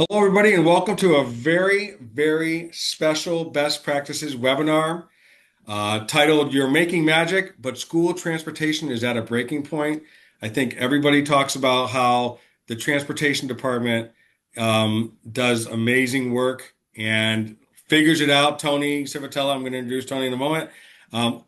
Hello, everybody, and welcome to a very, very special best practices webinar titled You're Making Magic, but School Transportation is at a Breaking Point. I think everybody talks about how the transportation department does amazing work and figures it out. Tony Civitella, I'm going to introduce Tony in a moment.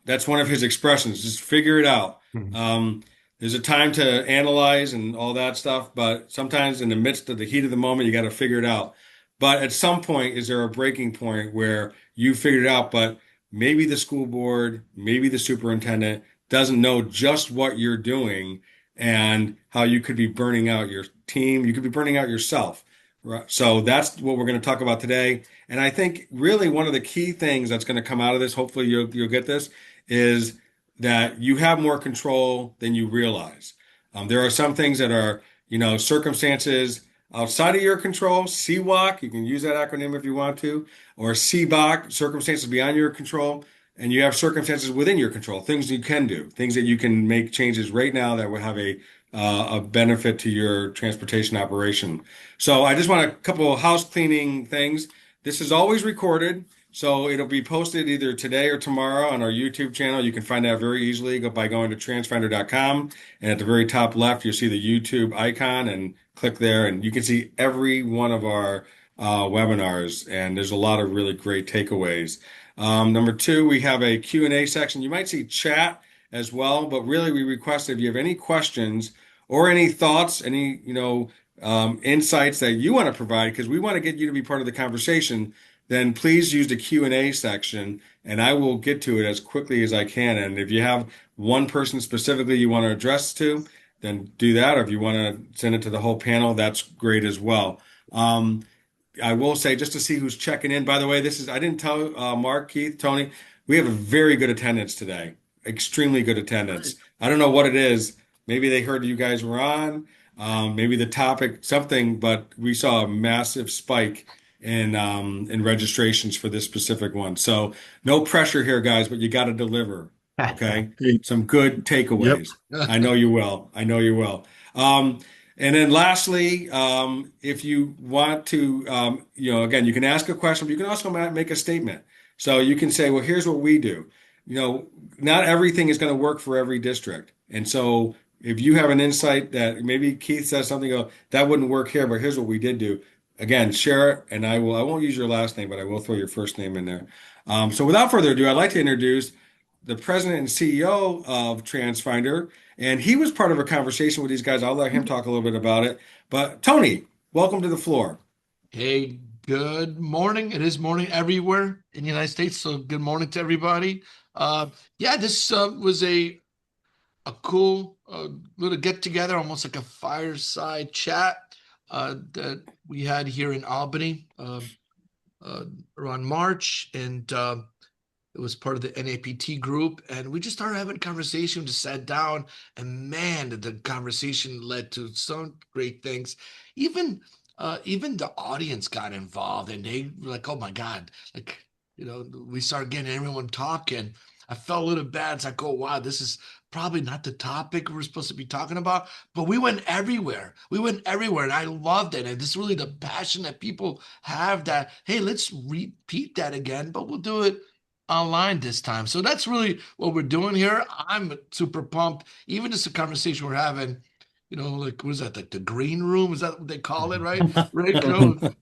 That's one of his expressions, just figure it out. Mhm. Um, there's a time to analyze and all that stuff, but sometimes in the midst of the heat of the moment, you got to figure it out. But at some point, is there a breaking point where you figured it out, but maybe the school board, maybe the superintendent doesn't know just what you're doing and how you could be burning out your team. You could be burning out yourself. Right. So that's what we're going to talk about today. And I think really one of the key things that's going to come out of this, hopefully you'll get this, is that you have more control than you realize. There are some things that are, circumstances outside of your control. CWOC, you can use that acronym if you want to, or CBOC, circumstances beyond your control. And you have circumstances within your control, things you can do, things that you can make changes right now that will have a benefit to your transportation operation. So I just want a couple of house cleaning things. This is always recorded. So it'll be posted either today or tomorrow on our YouTube channel. You can find that very easily by going to transfinder.com. And at the very top left, you'll see the YouTube icon and click there. And you can see every one of our webinars. And there's a lot of really great takeaways. Number two, we have a Q&A section. You might see chat as well, but really we request if you have any questions or any thoughts, any, insights that you want to provide, because we want to get you to be part of the conversation, then please use the Q&A section and I will get to it as quickly as I can. And if you have one person specifically you want to address to, then do that. Or if you want to send it to the whole panel, that's great as well. Um, I will say just to see who's checking in. By the way, I didn't tell Mark, Keith, Tony, we have a very good attendance today. Extremely good attendance. I don't know what it is. Maybe they heard you guys were on, maybe the topic, something, but we saw a massive spike in registrations for this specific one. So no pressure here, guys, but you got to deliver. Okay. Some good Yep. takeaways. I know you will. I know you will. Um, and then lastly, if you want to, again, you can ask a question, but you can also make a statement. So you can say, well, here's what we do. Not everything is going to work for every district. And so if you have an insight that maybe Keith says something, that wouldn't work here, but here's what we did do. Again, share it, and I won't use your last name, but I will throw your first name in there. So without further ado, I'd like to introduce the president and CEO of Transfinder. And he was part of a conversation with these guys. I'll let him talk a little bit about it. But Tony, welcome to the floor. Hey, good morning. It is morning everywhere in the United States, so good morning to everybody. Yeah, this was a cool little get together, almost like a fireside chat that we had here in Albany uh, around March, and it was part of the NAPT group, and we just started having a conversation, just sat down, and man, did the conversation led to some great things. Even the audience got involved, and they were like, "Oh my God!" Like, we started getting everyone talking. I felt a little bad. It's like, "Oh wow, this is probably not the topic we're supposed to be talking about." But we went everywhere. We went everywhere, and I loved it. And this is really the passion that people have. That hey, let's repeat that again, but we'll do it online this time. So that's really what we're doing here. I'm super pumped. Even just the conversation we're having, like what is that, like the green room? Is that what they call it, right? Right.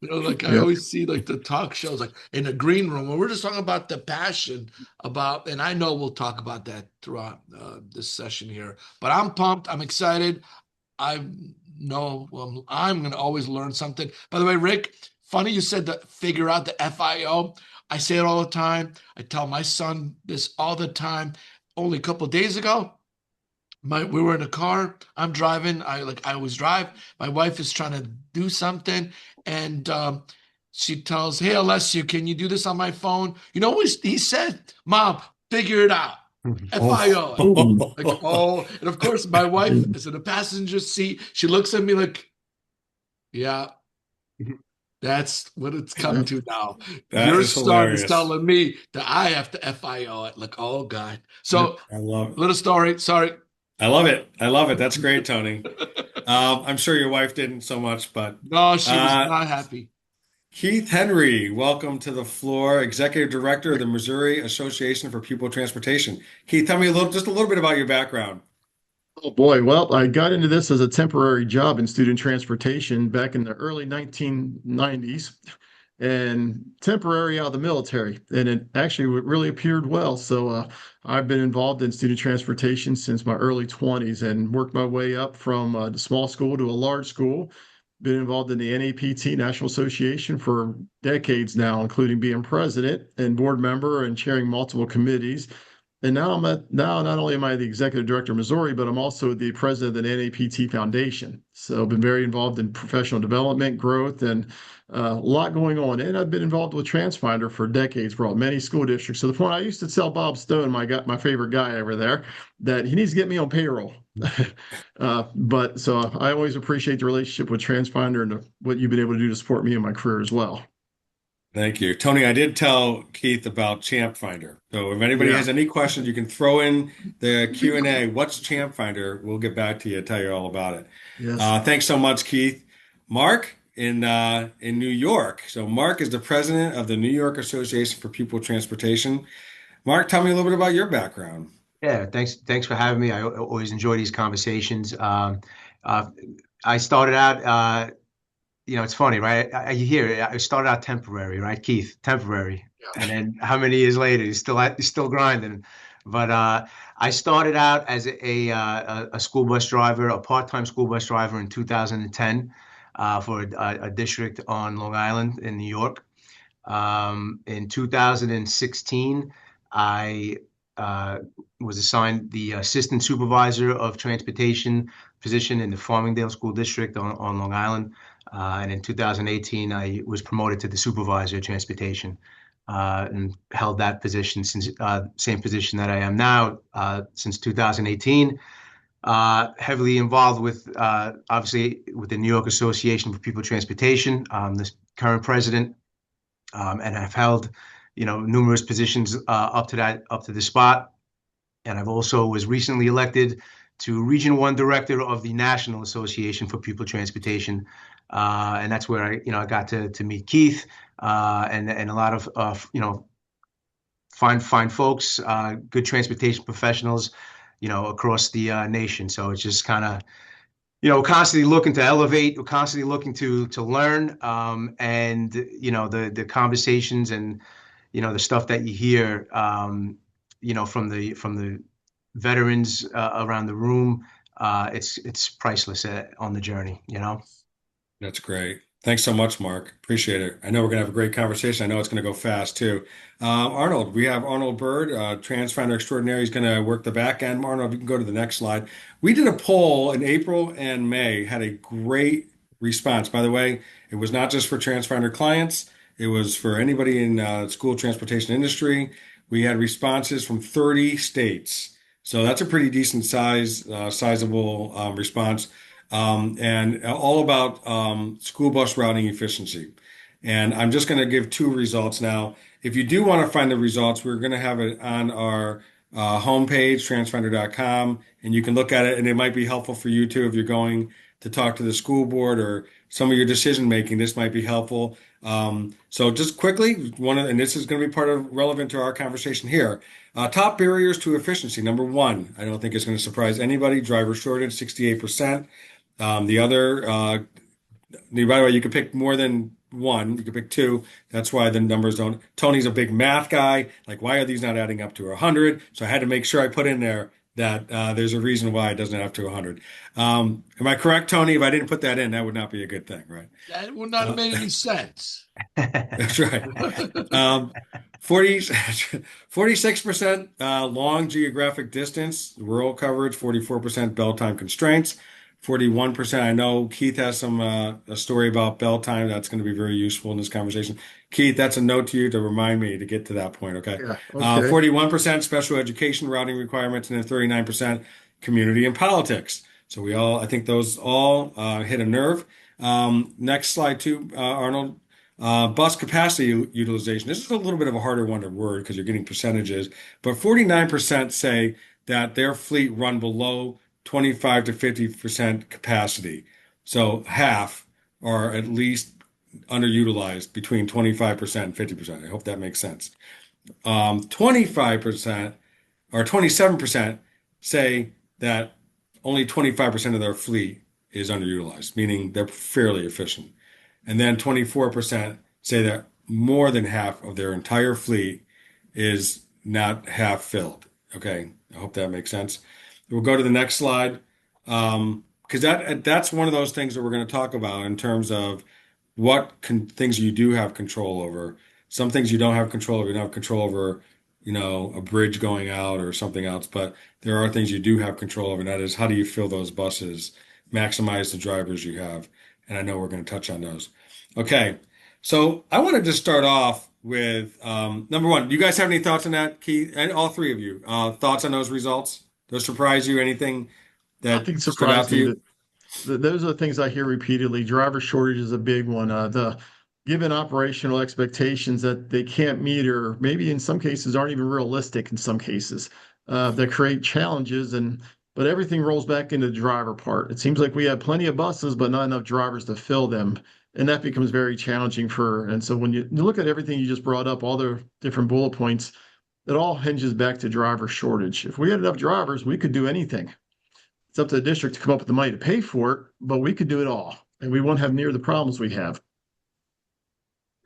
Like I Yep. always see like the talk shows like in the green room where we're just talking about the passion about, and I know we'll talk about that throughout this session here. But I'm pumped. I'm excited. I know I'm gonna always learn something. By the way, Rick, funny you said to figure out the FIO. I say it all the time. I tell my son this all the time. Only a couple of days ago, we were in a car. I'm driving. I always drive. My wife is trying to do something, and she tells, "Hey, Alessio, can you do this on my phone?" You know what he said? "Mom, figure it out." FIO. Oh, Like, oh, and of course, my wife is in the passenger seat. She looks at me like, "Yeah, that's what it's come to now. That Your is son is hilarious. telling me that I have to FIO it." Like, oh God. yep. So, I love it. little story. Sorry. I love it. I love it. That's great, Tony. I'm sure your wife didn't so much, but No, she was uh, not happy. Keith Henry, welcome to the floor, Executive Director of the Missouri Association for Pupil Transportation. Keith, tell me just a little bit about your background. Oh boy, well, I got into this as a temporary job in student transportation back in the early 1990s and temporary out of the military. And it actually really appeared well. So I've been involved in student transportation since my early 20s and worked my way up from the small school to a large school. Been involved in the NAPT, National Association, for decades now, including being president and board member and chairing multiple committees. And now not only am I the executive director of Missouri, but I'm also the president of the NAPT Foundation. So I've been very involved in professional development, growth, and a lot going on. And I've been involved with Transfinder for decades, brought many school districts. To the point I used to tell Bob Stone, my favorite guy over there, that he needs to get me on payroll. But so I always appreciate the relationship with Transfinder and what you've been able to do to support me in my career as well. Thank you. Tony, I did tell Keith about Champ Finder. So if anybody Yeah. has any questions, you can throw in the Q&A. What's Champ Finder? We'll get back to you, tell you all about it. Yes. Thanks so much, Keith. Mark in New York. So Mark is the president of the New York Association for Pupil Transportation. Mark, tell me a little bit about your background. Yeah, thanks for having me. I always enjoy these conversations. Uh, I started out, it's funny, right? You hear it. I started out temporary, right, Keith? Temporary, Yeah. and then how many years later he's still grinding. But I started out as a school bus driver, a part-time school bus driver in 2010 for a district on Long Island in New York. In 2016, I was assigned the assistant supervisor of transportation position in the Farmingdale School District on Long Island. And in 2018, I was promoted to the supervisor of transportation and held that position since same position that I am now since 2018. Heavily involved with obviously with the New York Association for People Transportation. The current president and I've held, numerous positions up to the spot. And I've also was recently elected to Region One Director of the National Association for Pupil Transportation, and that's where I got to meet Keith and a lot of fine folks, good transportation professionals, across the nation. So it's just kind of constantly looking to elevate, we're constantly looking to learn, and the conversations and the stuff that you hear, from the veterans around the room, it's priceless on the journey. That's great. Thanks so much, Mark. Appreciate it. I know we're going to have a great conversation. I know it's going to go fast too. Arnold, we have Arnold Bird, Transfinder Extraordinary. He's going to work the back end. Arnold, if you can go to the next slide. We did a poll in April and May, had a great response. By the way, it was not just for Transfinder clients, it was for anybody in school transportation industry. We had responses from 30 states. So that's a pretty decent sizable response and all about school bus routing efficiency. And I'm just going to give two results now. If you do want to find the results, we're going to have it on our homepage, transfinder.com, and you can look at it, and it might be helpful for you too if you're going to talk to the school board or some of your decision making. This might be helpful. So just quickly, and this is going to be part of relevant to our conversation here. Top barriers to efficiency. Number one, I don't think it's going to surprise anybody. Driver shortage, 68%. The other, by the way, you could pick more than one. You could pick two. That's why the numbers don't. Tony's a big math guy. Like, why are these not adding up to 100? So I had to make sure I put in there that there's a reason why it doesn't add up to 100. Am I correct, Tony? If I didn't put that in, that would not be a good thing, right? That would not have made any sense. That's right. 40, 46% long geographic distance, rural coverage, 44% bell time constraints, 41%. I know Keith has a story about bell time that's going to be very useful in this conversation. Keith, that's a note to you to remind me to get to that point, okay? Yeah. Okay. 41% special education routing requirements, and then 39% community and politics. So I think those all hit a nerve. Next slide too, Arnold. Bus capacity utilization. This is a little bit of a harder one to word because you're getting percentages, but 49% say that their fleet run below 25 to 50% capacity. So half are at least underutilized between 25% and 50%. I hope that makes sense. 25% or 27% say that only 25% of their fleet is underutilized, meaning they're fairly efficient. And then 24% say that more than half of their entire fleet is not half filled. Okay, I hope that makes sense. We'll go to the next slide. Because that's one of those things that we're going to talk about in terms of things you do have control over. Some things you don't have control over. You don't have control over, a bridge going out or something else. But there are things you do have control over, and that is how do you fill those buses, maximize the drivers you have. And I know we're going to touch on those. Okay, so I wanted to start off with number one. Do you guys have any thoughts on that, Keith? And all three of you, thoughts on those results? Those surprise you? Anything that Nothing stood out surprised to me. you? Those are the things I hear repeatedly. Driver shortage is a big one. The given operational expectations that they can't meet, or maybe in some cases aren't even realistic in some cases, that create challenges. But everything rolls back into the driver part. It seems like we have plenty of buses, but not enough drivers to fill them. And that becomes very challenging and so when you look at everything you just brought up, all the different bullet points, it all hinges back to driver shortage. If we had enough drivers, we could do anything. It's up to the district to come up with the money to pay for it, but we could do it all, and we won't have near the problems we have.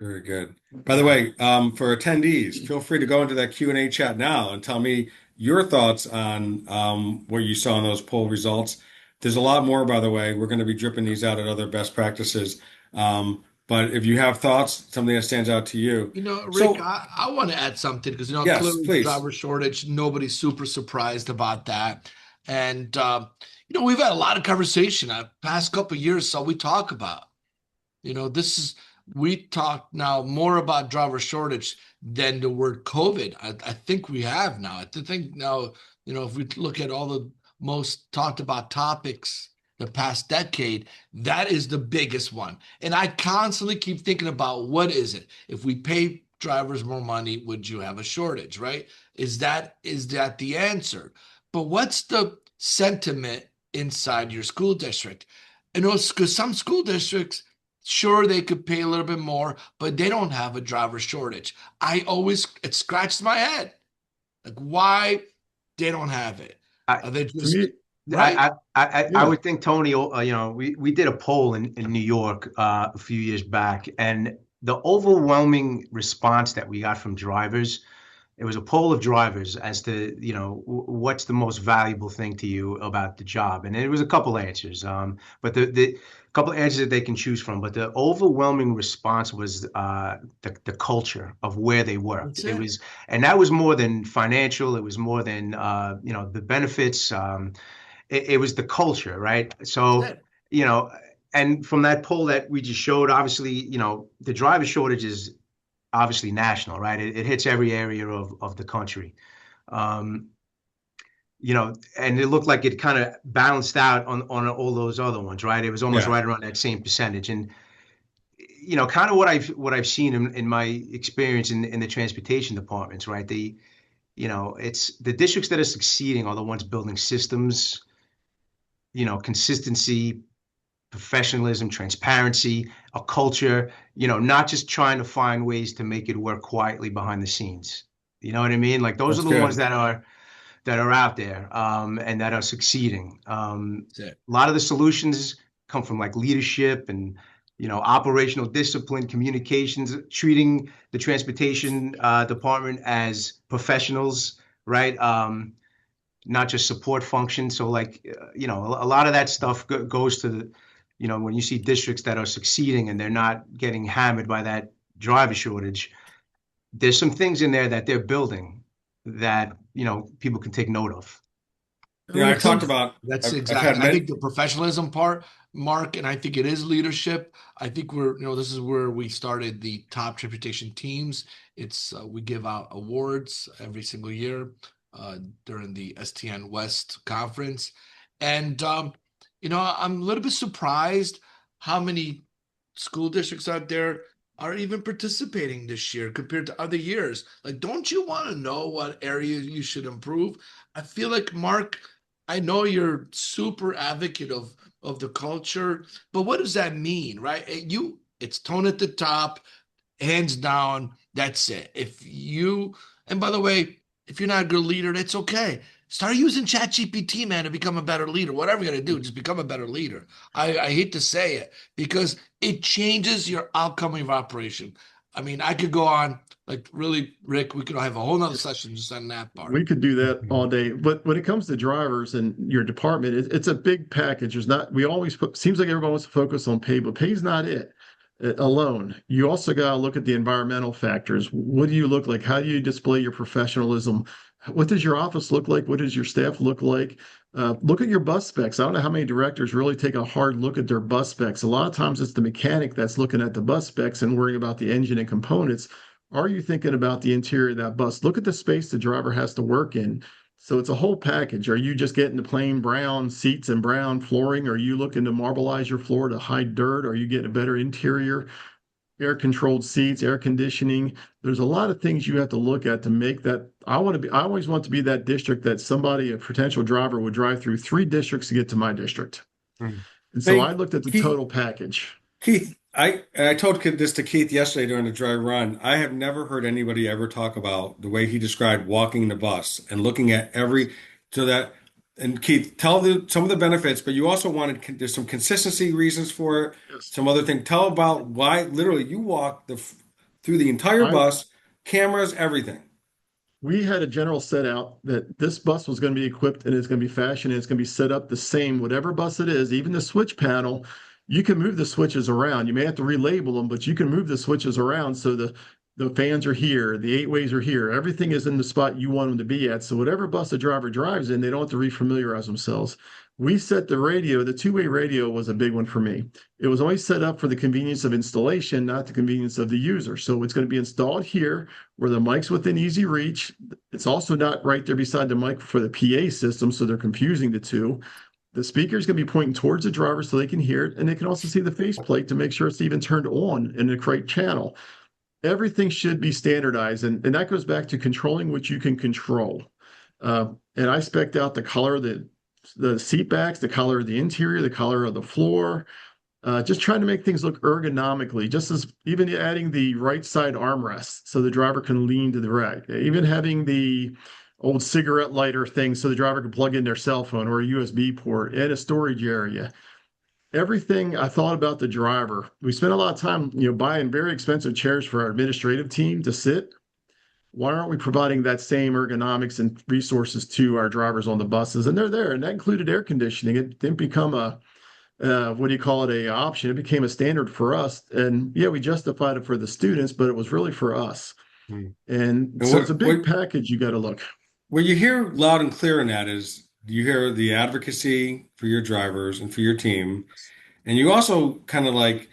Very good. By the way, for attendees, feel free to go into that Q&A chat now and tell me your thoughts on what you saw in those poll results. There's a lot more, by the way. We're going to be dripping these out at other best practices. But if you have thoughts, something that stands out to you. Rick, So, I want to add something because, yes, clearly please. driver shortage, nobody's super surprised about that. And, we've had a lot of conversation past couple of years, so we talk about, we talk now more about driver shortage than the word COVID. I think we have now. I think now, if we look at all the most talked about topics the past decade, that is the biggest one. And I constantly keep thinking about what is it? If we pay drivers more money, would you have a shortage, right? Is that the answer? But what's the sentiment inside your school district? Because some school districts, sure, they could pay a little bit more, but they don't have a driver shortage. It scratches my head. Like, why they don't have it? I, Are they To just me, right? I yeah, would think, Tony, we did a poll in New York a few years back, and the overwhelming response that we got from drivers, it was a poll of drivers as to, what's the most valuable thing to you about the job. And it was a couple answers, but the couple answers that they can choose from. But the overwhelming response was the culture of where they worked. That's It it. was, and that was more than financial. It was more than, the benefits. It was the culture, right? That's So, it. you know, and from that poll that we just showed, obviously, the driver shortage is obviously national, right? It hits every area of the country. Um, and it looked like it kind of balanced out on all those other ones, right? It was almost Yeah. right around that same percentage. And kind of what I've seen in my experience in the transportation departments, right? It's the districts that are succeeding are the ones building systems, consistency, professionalism, transparency, a culture, not just trying to find ways to make it work quietly behind the scenes. You know what I mean? Like those are That's the ones good. that are out there, and that are succeeding. That's it. A lot of the solutions come from like leadership and operational discipline, communications, treating the transportation department as professionals, right? Not just support function. So like, a lot of that stuff goes to the, when you see districts that are succeeding and they're not getting hammered by that driver shortage, there's some things in there that they're building that, people can take note of. And when I it talked comes, about, that's I've exactly, had I many, think the professionalism part, Mark, and I think it is leadership. I think this is where we started the top transportation teams. We give out awards every single year during the STN West conference. And, I'm a little bit surprised how many school districts out there are even participating this year compared to other years. Like, don't you want to know what area you should improve? I feel like, Mark, I know you're super advocate of the culture, but what does that mean, right? It's tone at the top, hands down. That's it. And by the way, if you're not a good leader, that's okay. Start using ChatGPT, man, to become a better leader. Whatever you're gonna do, just become a better leader. I hate to say it because it changes your outcome of operation. I mean, I could go on like really, Rick. We could have a whole nother session just on that part. We could do that all day. But when it comes to drivers and your department, it's a big package. There's not, we always put, seems like everyone wants to focus on pay, but pay's not it alone. You also got to look at the environmental factors. What do you look like? How do you display your professionalism? What does your office look like? What does your staff look like? Look at your bus specs. I don't know how many directors really take a hard look at their bus specs. A lot of times it's the mechanic that's looking at the bus specs and worrying about the engine and components. Are you thinking about the interior of that bus? Look at the space the driver has to work in. So it's a whole package. Are you just getting the plain brown seats and brown flooring? Are you looking to marbleize your floor to hide dirt? Are you getting a better interior, air controlled seats, air conditioning? There's a lot of things you have to look at to make that. I always want to be that district that somebody, a potential driver, would drive through 3 districts to get to my district. Mm. And so I Hey, looked at the Keith, total package. Keith, I told this to Keith yesterday during the dry run. I have never heard anybody ever talk about the way he described walking the bus and looking at every so that. And Keith, tell some of the benefits, but you also wanted there's some consistency reasons for it. Yes. Some other thing. Tell about why literally you walk through the entire I bus, cameras, everything. we had a general set out that this bus was going to be equipped and it's going to be fashioned and it's going to be set up the same, whatever bus it is, even the switch panel, you can move the switches around. You may have to relabel them, but you can move the switches around so the fans are here, the 8 ways are here. Everything is in the spot you want them to be at. So whatever bus the driver drives in, they don't have to refamiliarize themselves. We set the radio, the 2-way radio was a big one for me. It was always set up for the convenience of installation, not the convenience of the user. So it's going to be installed here where the mic's within easy reach. It's also not right there beside the mic for the PA system, so they're confusing the two. The speaker is going to be pointing towards the driver so they can hear it, and they can also see the faceplate to make sure it's even turned on in the correct channel. Everything should be standardized, and that goes back to controlling what you can control. And I spec'd out the color of the seat backs, the color of the interior, the color of the floor, just trying to make things look ergonomically, just as even adding the right side armrest so the driver can lean to the right, even having the old cigarette lighter thing so the driver can plug in their cell phone or a USB port and a storage area. Everything I thought about the driver. We spent a lot of time, buying very expensive chairs for our administrative team to sit. Why aren't we providing that same ergonomics and resources to our drivers on the buses? And they're there, and that included air conditioning. It didn't become a what do you call it, a option. It became a standard for us. And yeah, we justified it for the students, but it was really for us. Mm. And And so it's a big package you got to look. what you hear loud and clear in that is you hear the advocacy for your drivers and for your team, and you also kind of like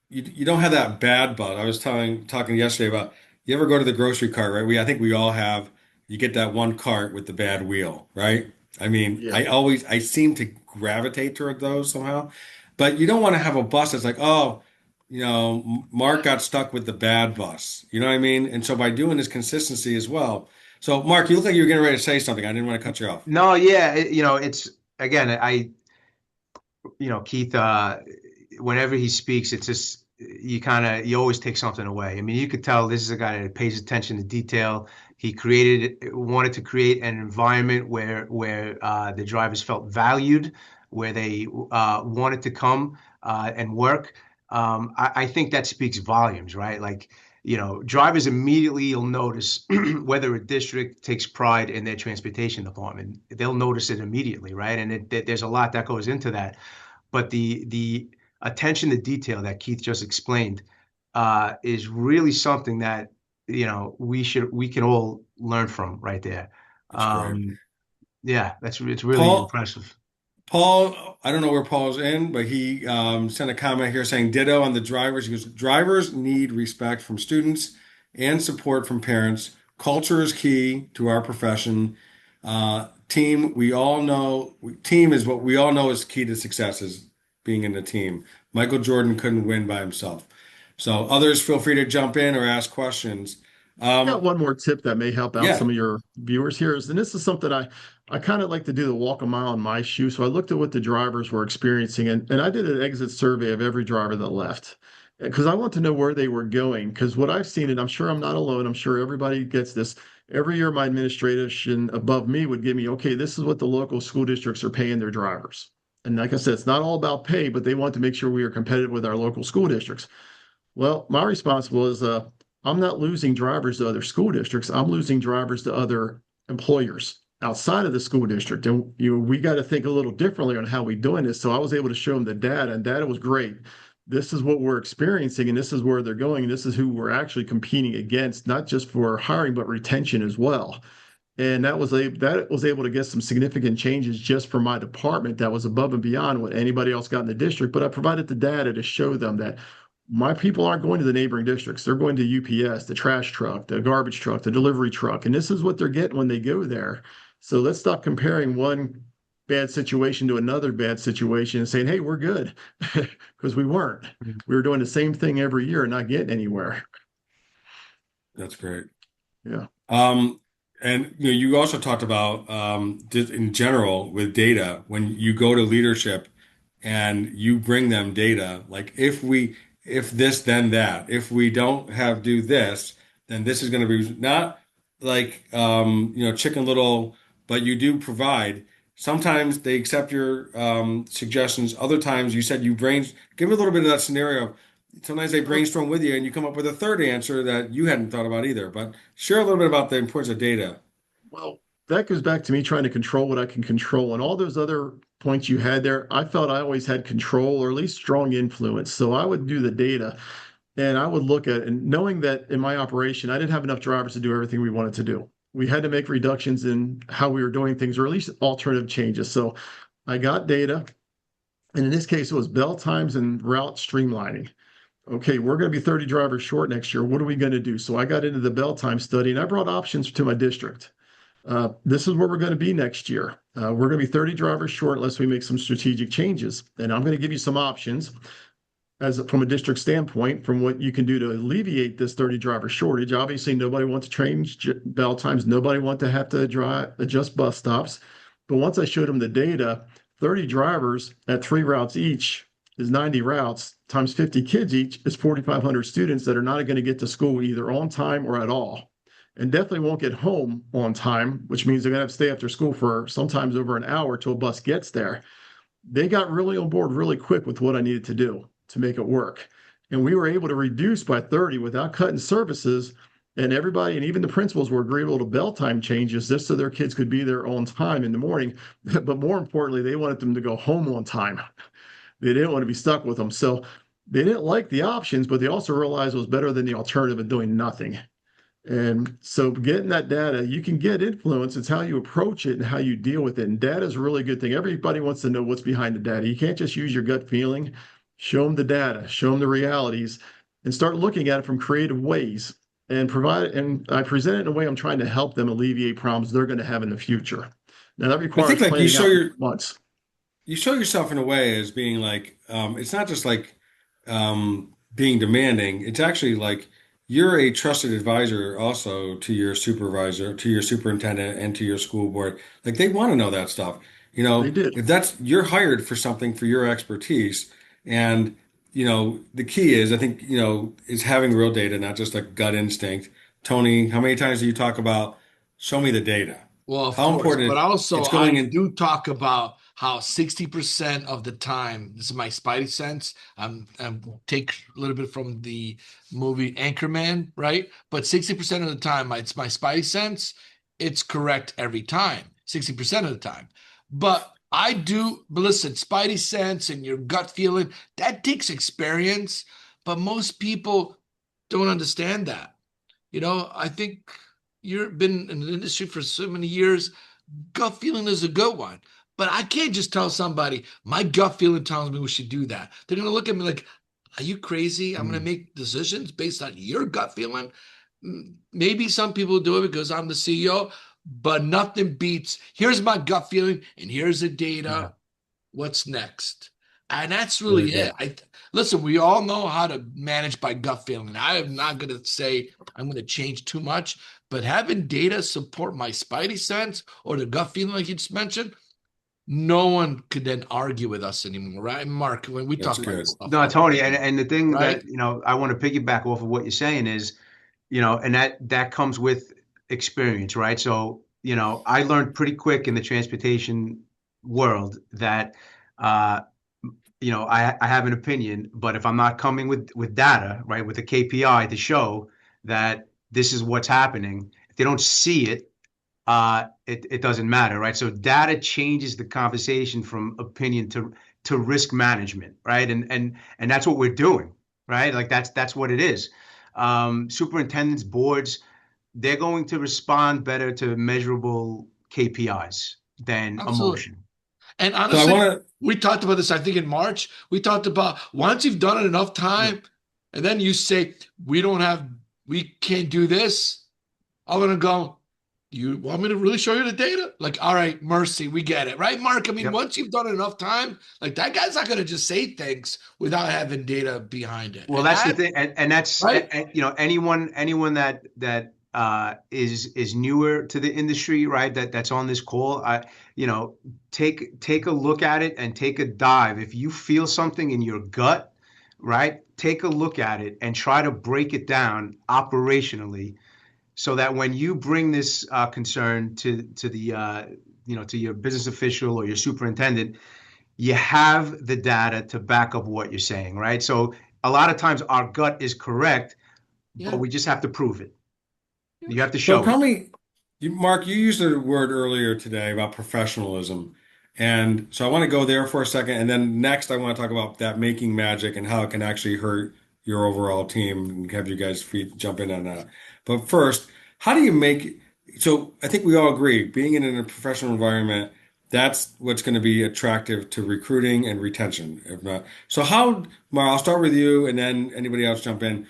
you don't have that bad buzz. I was talking yesterday about you ever go to the grocery cart, right? I think we all have. You get that one cart with the bad wheel, right? I mean, Yeah. I seem to gravitate toward those somehow, but you don't want to have a bus that's like, oh, Mark got stuck with the bad bus. You know what I mean? And so by doing this consistency as well. So Mark, you look like you were getting ready to say something. I didn't want to cut you off. No, yeah, it's again, Keith, whenever he speaks, it's just you always take something away. I mean, you could tell this is a guy that pays attention to detail. He wanted to create an environment where the drivers felt valued, where they wanted to come and work. I think that speaks volumes, right? Like, drivers immediately you'll notice whether a district takes pride in their transportation department. They'll notice it immediately, right? And there's a lot that goes into that. But the attention to detail that Keith just explained is really something that we can all learn from right there. That's great. Yeah, it's really Paul, impressive. Paul, I don't know where Paul's in, but he sent a comment here saying ditto on the drivers. He goes, drivers need respect from students and support from parents. Culture is key to our profession. Team, we all know, team is what we all know is key to success is being in the team. Michael Jordan couldn't win by himself. So others feel free to jump in or ask questions. I got one more tip that may help out Yeah. some of your viewers here is, and this is something I kind of like to do the walk a mile in my shoes. So I looked at what the drivers were experiencing, and I did an exit survey of every driver that left because I want to know where they were going. Because what I've seen, and I'm sure I'm not alone, I'm sure everybody gets this. Every year, my administration above me would give me, okay, this is what the local school districts are paying their drivers. And like I said, it's not all about pay, but they want to make sure we are competitive with our local school districts. Well, my response was, I'm not losing drivers to other school districts. I'm losing drivers to other employers outside of the school district. And we got to think a little differently on how we're doing this. So I was able to show them the data, and data was great. This is what we're experiencing, and this is where they're going, and this is who we're actually competing against, not just for hiring, but retention as well. And that was able to get some significant changes just for my department that was above and beyond what anybody else got in the district. But I provided the data to show them that my people aren't going to the neighboring districts. They're going to UPS, the trash truck, the garbage truck, the delivery truck. And this is what they're getting when they go there. So let's stop comparing one bad situation to another bad situation and saying, hey, we're good. Because we weren't. We were doing the same thing every year and not getting anywhere. That's great. Yeah. And you also talked about just in general with data, when you go to leadership and you bring them data, like if this, then that. If we don't have do this, then this is going to be not like Chicken Little, but you do provide. Sometimes they accept your suggestions. Other times you said give me a little bit of that scenario. Sometimes they brainstorm with you and you come up with a third answer that you hadn't thought about either. But share a little bit about the importance of data. Well, that goes back to me trying to control what I can control. And all those other points you had there, I felt I always had control or at least strong influence. So I would do the data and I would look at, and knowing that in my operation, I didn't have enough drivers to do everything we wanted to do. We had to make reductions in how we were doing things, or at least alternative changes. So I got data. And in this case, it was bell times and route streamlining. Okay, we're going to be 30 drivers short next year. What are we going to do? So I got into the bell time study and I brought options to my district. This is where we're going to be next year. We're going to be 30 drivers short unless we make some strategic changes. And I'm going to give you some options from a district standpoint from what you can do to alleviate this 30 driver shortage. Obviously, nobody wants to change bell times. Nobody wants to have to adjust bus stops. But once I showed them the data, 30 drivers at 3 routes each is 90 routes times 50 kids each is 4,500 students that are not going to get to school either on time or at all, and definitely won't get home on time, which means they're going to have to stay after school for sometimes over an hour till a bus gets there. They got really on board really quick with what I needed to do to make it work. And we were able to reduce by 30 without cutting services. And everybody, and even the principals, were agreeable to bell time changes just so their kids could be there on time in the morning. But more importantly, they wanted them to go home on time. They didn't want to be stuck with them. So they didn't like the options, but they also realized it was better than the alternative of doing nothing. And so getting that data, you can get influence. It's how you approach it and how you deal with it. And data is a really good thing. Everybody wants to know what's behind the data. You can't just use your gut feeling. Show them the data, show them the realities, and start looking at it from creative ways and provide it. And I present it in a way I'm trying to help them alleviate problems they're going to have in the future. Now that I think requires like planning out months. you show yourself in a way as being like it's not just like being demanding. It's actually like you're a trusted advisor also to your supervisor, to your superintendent, and to your school board. Like they want to know that stuff. They did. If that's you're hired for something for your expertise, and the key is I think is having real data, not just like gut instinct. Tony, how many times do you talk about show me the data? Well, of How course, important but also it's I going in. do talk about how 60% of the time, this is my spidey sense. I'm take a little bit from the movie Anchorman, right? But 60% of the time, it's my spidey sense. It's correct every time, 60% of the time. But listen, spidey sense and your gut feeling, that takes experience. But most people don't understand that. I think you've been in the industry for so many years. Gut feeling is a good one. But I can't just tell somebody, my gut feeling tells me we should do that. They're going to look at me like, are you crazy? I'm going to make decisions based on your gut feeling. Maybe some people do it because I'm the CEO, but nothing beats, here's my gut feeling and here's the data. What's next? And that's really it. Listen, we all know how to manage by gut feeling. I am not going to say I'm going to change too much, but having data support my spidey sense or the gut feeling, like you just mentioned, no one could then argue with us anymore, right? Mark, when we That's talk about this good. stuff No, all the Tony, time, and the thing right? that, I want to piggyback off of what you're saying is, and that comes with experience, right? So, I learned pretty quick in the transportation world that, uh, I have an opinion, but if I'm not coming with data, right, with a KPI to show that this is what's happening, if they don't see it, it doesn't matter, right? So data changes the conversation from opinion to risk management, right? And that's what we're doing, right? Like that's what it is. Superintendents, boards, they're going to respond better to measurable KPIs than Absolutely. emotion. And So I honestly, want to, we talked about this, I think in March. We talked about once you've done it enough yeah. time, and then you say, we can't do this. I'm going to go, you want me to really show you the data? Like, all right, mercy, we get it, right, Mark? I mean, Yep. once you've done it enough time, like that guy's not going to just say things without having data behind it. Well, And that's the that, thing, and that's right? anyone that is newer to the industry, right? That's on this call. You know, take a look at it and take a dive. If you feel something in your gut, right? Take a look at it and try to break it down operationally, so that when you bring this concern to the to your business official or your superintendent, you have the data to back up what you're saying, right? So a lot of times our gut is correct, but Yeah. we just have to prove it. Yeah. You have to So show tell it. me, Mark, you used a word earlier today about professionalism. And so I want to go there for a second. And then next, I want to talk about that making magic and how it can actually hurt your overall team and have you guys feet jump in on that. But first, how do you make, so I think we all agree, being in a professional environment, that's what's going to be attractive to recruiting and retention. If not, so how, Mark, I'll start with you and then anybody else jump in.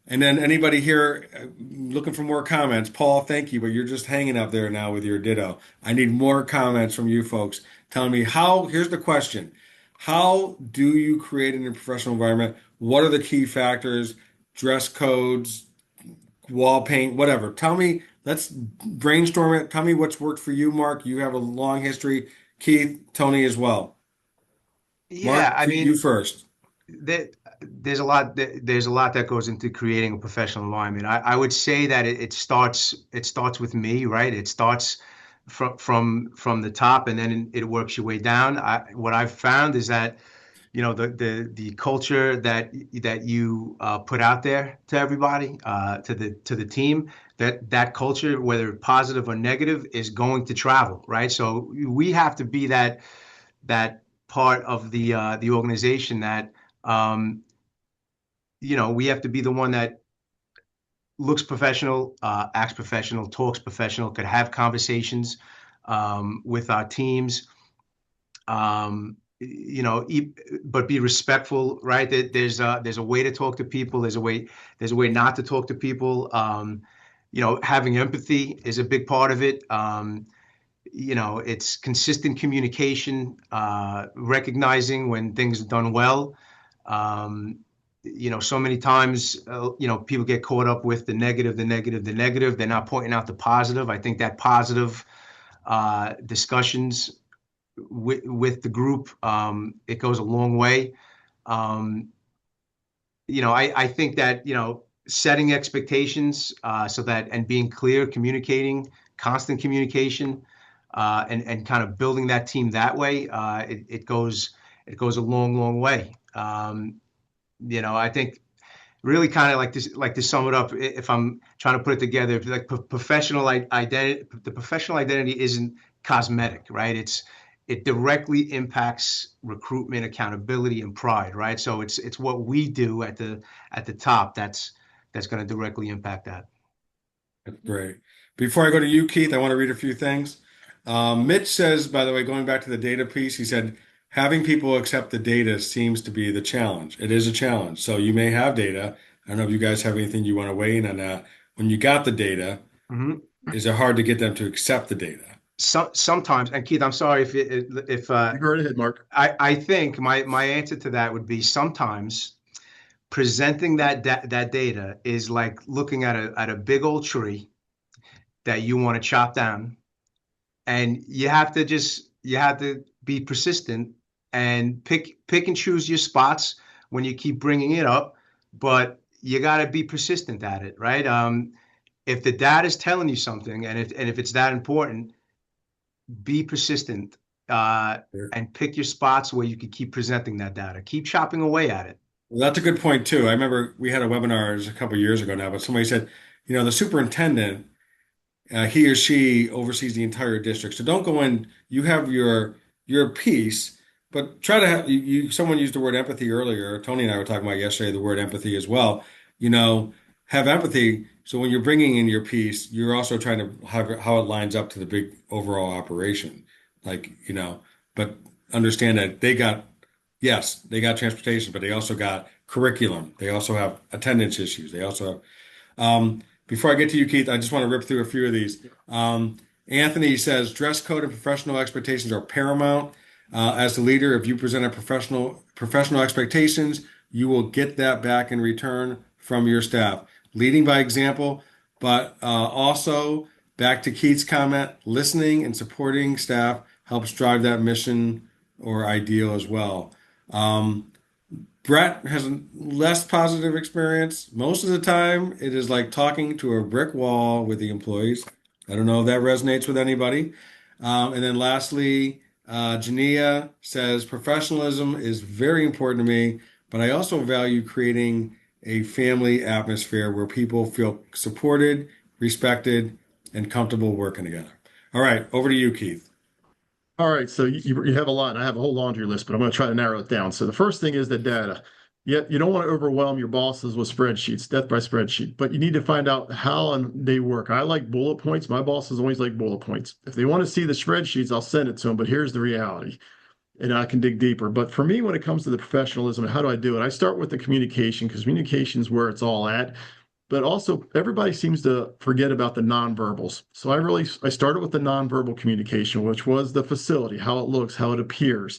And then anybody here looking for more comments, Paul, thank you, but you're just hanging up there now with your ditto. I need more comments from you folks telling me how, here's the question. How do you create in a professional environment? What are the key factors, dress codes, wall paint, whatever? Tell me, let's brainstorm it. Tell me what's worked for you, Mark. You have a long history. Keith, Tony as well. Yeah, Mark, I you mean, first. there, there's a lot that goes into creating a professional environment. I would say that it starts with me, right? It starts from the top, and then it works your way down. What I've found is that the culture that you put out there to everybody, to the team, that culture, whether positive or negative, is going to travel, right? So we have to be that part of the organization that um, we have to be the one that looks professional, acts professional, talks professional, could have conversations with our teams, but be respectful, right? There's a way to talk to people. There's a way not to talk to people. Having empathy is a big part of it. It's consistent communication, recognizing when things are done well. Um, so many times, people get caught up with the negative, the negative, the negative. They're not pointing out the positive. I think that positive discussions with the group, it goes a long way. Um, I think that, setting expectations, so that, and being clear, communicating, constant communication, and kind of building that team that way, it goes a long, long way. I think really kind of like to sum it up, if I'm trying to put it together, like professional identity, the professional identity isn't cosmetic, right? It directly impacts recruitment, accountability, and pride, right? So it's what we do at the top that's going to directly impact that. That's great. Before I go to you, Keith, I want to read a few things. Mitch says, by the way, going back to the data piece, he said, having people accept the data seems to be the challenge. It is a challenge. So you may have data. I don't know if you guys have anything you want to weigh in on that. When you got the data, Mhm. is it hard to get them to accept the data? sometimes, and Keith, I'm sorry if You go right ahead, Mark. I think my answer to that would be sometimes presenting that data is like looking at a big old tree that you want to chop down, and you have to be persistent and pick and choose your spots when you keep bringing it up, but you got to be persistent at it, right? If the data is telling you something, and if it's that important, be persistent, uh, Sure. and pick your spots where you can keep presenting that data. Keep chopping away at it. Well, that's a good point too. I remember we had a webinar, it was a couple of years ago now, but somebody said, the superintendent, he or she oversees the entire district. So don't go in. You have your piece, but try to have someone used the word empathy earlier. Tony and I were talking about yesterday the word empathy as well. You know, have empathy. So when you're bringing in your piece, you're also trying to have how it lines up to the big overall operation. Like, but understand that yes, they got transportation, but they also got curriculum. They also have attendance issues. They also have before I get to you, Keith, I just want to rip through a few of these. Anthony says dress code and professional expectations are paramount. As the leader, if you present a professional expectations, you will get that back in return from your staff. Leading by example, but also back to Keith's comment, listening and supporting staff helps drive that mission or ideal as well. Um, Brett has a less positive experience. Most of the time, it is like talking to a brick wall with the employees. I don't know if that resonates with anybody. And then lastly, Jania says professionalism is very important to me, but I also value creating a family atmosphere where people feel supported, respected, and comfortable working together. All right, over to you, Keith. All right, so you have a lot. I have a whole laundry list, but I'm going to try to narrow it down. So the first thing is the data. Yet you don't want to overwhelm your bosses with spreadsheets, death by spreadsheet, but you need to find out how they work. I like bullet points. My bosses always like bullet points. If they want to see the spreadsheets, I'll send it to them, but here's the reality, and I can dig deeper. But for me, when it comes to the professionalism, how do I do it? I start with the communication because communication is where it's all at. But also, everybody seems to forget about the nonverbals. So I started with the nonverbal communication, which was the facility, how it looks, how it appears.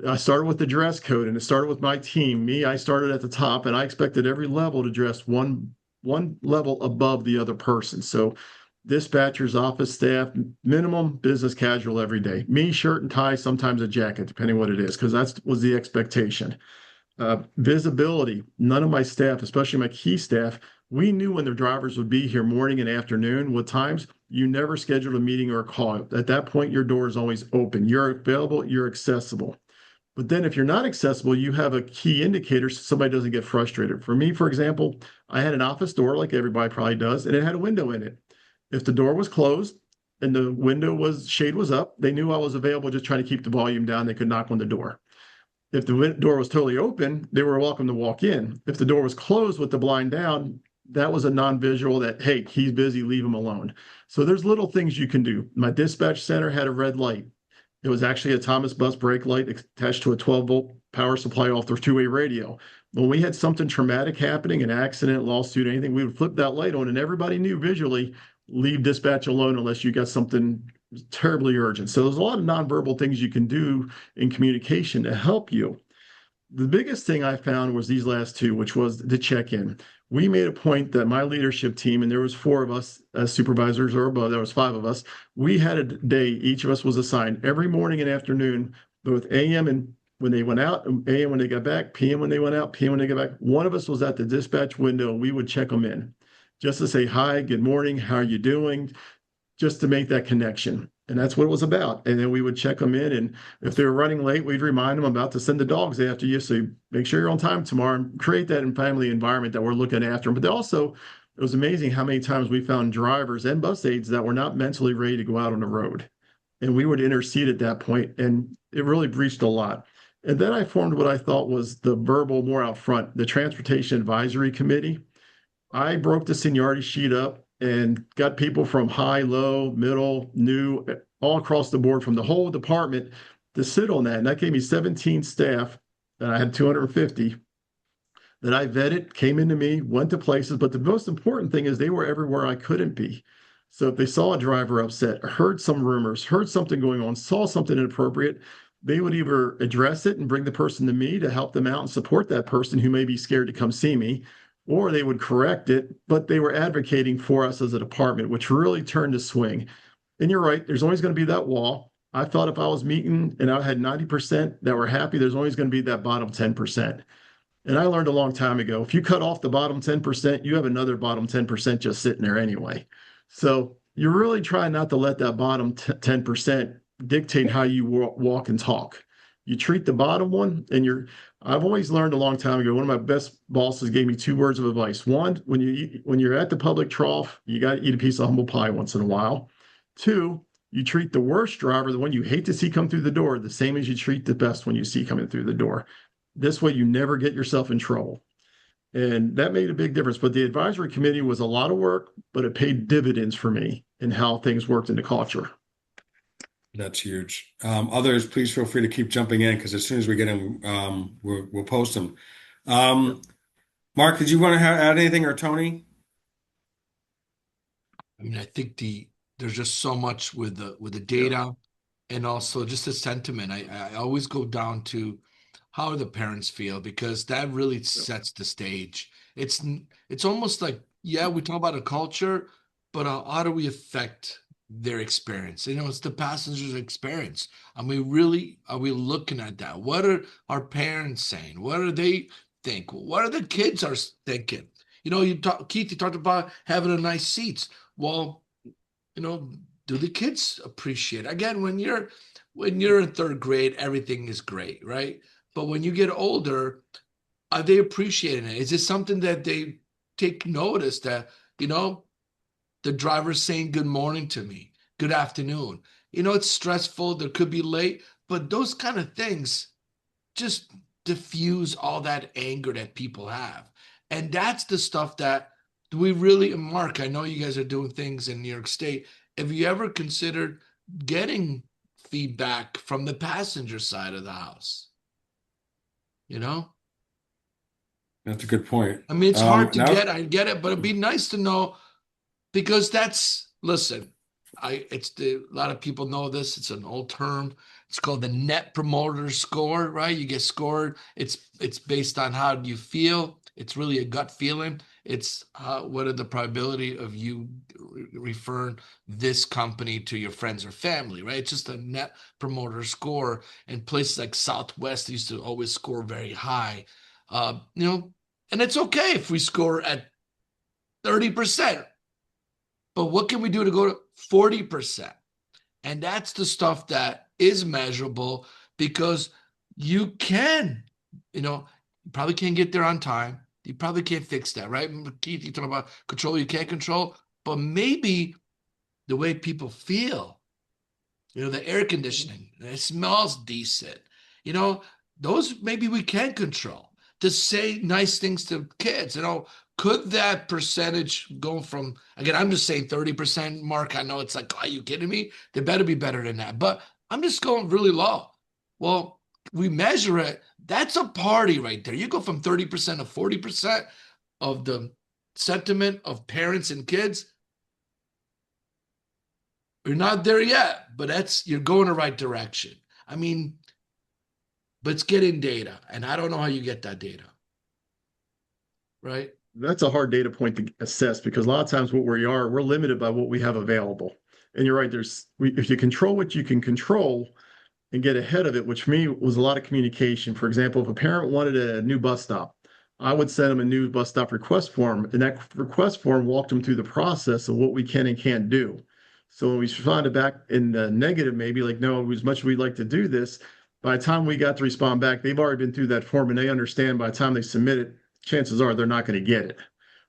I started with the dress code, and it started with my team. I started at the top, and I expected every level to dress one level above the other person. So dispatchers, office staff, minimum business casual every day. Me, shirt and tie, sometimes a jacket, depending what it is, because that was the expectation. Visibility. None of my staff, especially my key staff, we knew when the drivers would be here morning and afternoon. What times? You never scheduled a meeting or a call. At that point, your door is always open. You're available, you're accessible. But then if you're not accessible, you have a key indicator so somebody doesn't get frustrated. For me, for example, I had an office door like everybody probably does, and it had a window in it. If the door was closed and the shade was up, they knew I was available, just trying to keep the volume down. They could knock on the door. If the door was totally open, they were welcome to walk in. If the door was closed with the blind down, that was a non-visual that, hey, he's busy, leave him alone. So there's little things you can do. My dispatch center had a red light. It was actually a Thomas bus brake light attached to a 12-volt power supply off their two-way radio. When we had something traumatic happening, an accident, lawsuit, anything, we would flip that light on, and everybody knew visually, leave dispatch alone unless you got something terribly urgent. So there's a lot of nonverbal things you can do in communication to help you. The biggest thing I found was these last two, which was the check-in. We made a point that my leadership team, and there was four of us as supervisors or above, there was five of us. We had a day, each of us was assigned every morning and afternoon, both AM and when they went out, AM when they got back, PM when they went out, PM when they got back. One of us was at the dispatch window, and we would check them in just to say, hi, good morning, how are you doing? Just to make that connection. And that's what it was about. And then we would check them in. And if they were running late, we'd remind them about to send the dogs after you. So make sure you're on time tomorrow and create that family environment that we're looking after them. But also, it was amazing how many times we found drivers and bus aides that were not mentally ready to go out on the road. And we would intercede at that point, and it really breached a lot. And then I formed what I thought was the verbal more out front, the Transportation Advisory Committee. I broke the seniority sheet up and got people from high, low, middle, new, all across the board from the whole department to sit on that. And that gave me 17 staff, and I had 250 that I vetted, came into me, went to places. But the most important thing is they were everywhere I couldn't be. So if they saw a driver upset, heard some rumors, heard something going on, saw something inappropriate, they would either address it and bring the person to me to help them out and support that person who may be scared to come see me, or they would correct it, but they were advocating for us as a department, which really turned the swing. And you're right, there's always going to be that wall. I thought if I was meeting and I had 90% that were happy, there's always going to be that bottom 10%. And I learned a long time ago, if you cut off the bottom 10%, you have another bottom 10% just sitting there anyway. So you're really trying not to let that bottom 10% dictate how you walk and talk. You treat the bottom one, and I've always learned a long time ago, one of my best bosses gave me two words of advice. One, when you're at the public trough, you got to eat a piece of humble pie once in a while. Two, you treat the worst driver, the one you hate to see come through the door, the same as you treat the best one you see coming through the door. This way, you never get yourself in trouble. And that made a big difference. But the advisory committee was a lot of work, but it paid dividends for me in how things worked in the culture. That's huge. Others, please feel free to keep jumping in because as soon as we get them, we'll post them. Mark, did you want to add anything, or Tony? I mean, I think there's just so much with the data and also just the sentiment. I always go down to how the parents feel because that really sets the stage. It's almost like, yeah, we talk about a culture, but how do we affect their experience? It's the passenger's experience. Are we looking at that? What are our parents saying? What do they think? What are the kids are thinking? Keith, you talked about having a nice seats. Well, do the kids appreciate it? Again, when you're in third grade, everything is great, right? But when you get older, are they appreciating it? Is it something that they take notice that, the driver's saying good morning to me, good afternoon? It's stressful. There could be late, but those kind of things just diffuse all that anger that people have. And that's the stuff that we really, Mark, I know you guys are doing things in New York State. Have you ever considered getting feedback from the passenger side of the house? That's a good point. I mean, it's hard to Now, get, I get it, but it'd be nice to know because listen, a lot of people know this. It's an old term. It's called the Net Promoter Score, right? You get scored. It's based on how do you feel. It's really a gut feeling. It's what are the probability of you referring this company to your friends or family, right? It's just a Net Promoter Score. And places like Southwest used to always score very high, and it's okay if we score at 30%. But what can we do to go to 40%? And that's the stuff that is measurable because you probably can't get there on time. You probably can't fix that, right? Keith, you talk about control you can't control, but maybe the way people feel, the air conditioning, it smells decent, those maybe we can control. To say nice things to kids, could that percentage go from, again, I'm just saying 30%, Mark, I know it's like, are you kidding me? They better be better than that. But I'm just going really low. Well, we measure it. That's a party right there. You go from 30% to 40% of the sentiment of parents and kids. You're not there yet, but you're going the right direction. I mean, but it's getting data, and I don't know how you get that data, right? That's a hard data point to assess because a lot of times we're limited by what we have available. And you're right, if you control what you can control and get ahead of it, which for me was a lot of communication. For example, if a parent wanted a new bus stop, I would send them a new bus stop request form, and that request form walked them through the process of what we can and can't do. So when we responded back in the negative, maybe like, no, as much as we'd like to do this, by the time we got to respond back, they've already been through that form and they understand by the time they submit it, chances are they're not going to get it.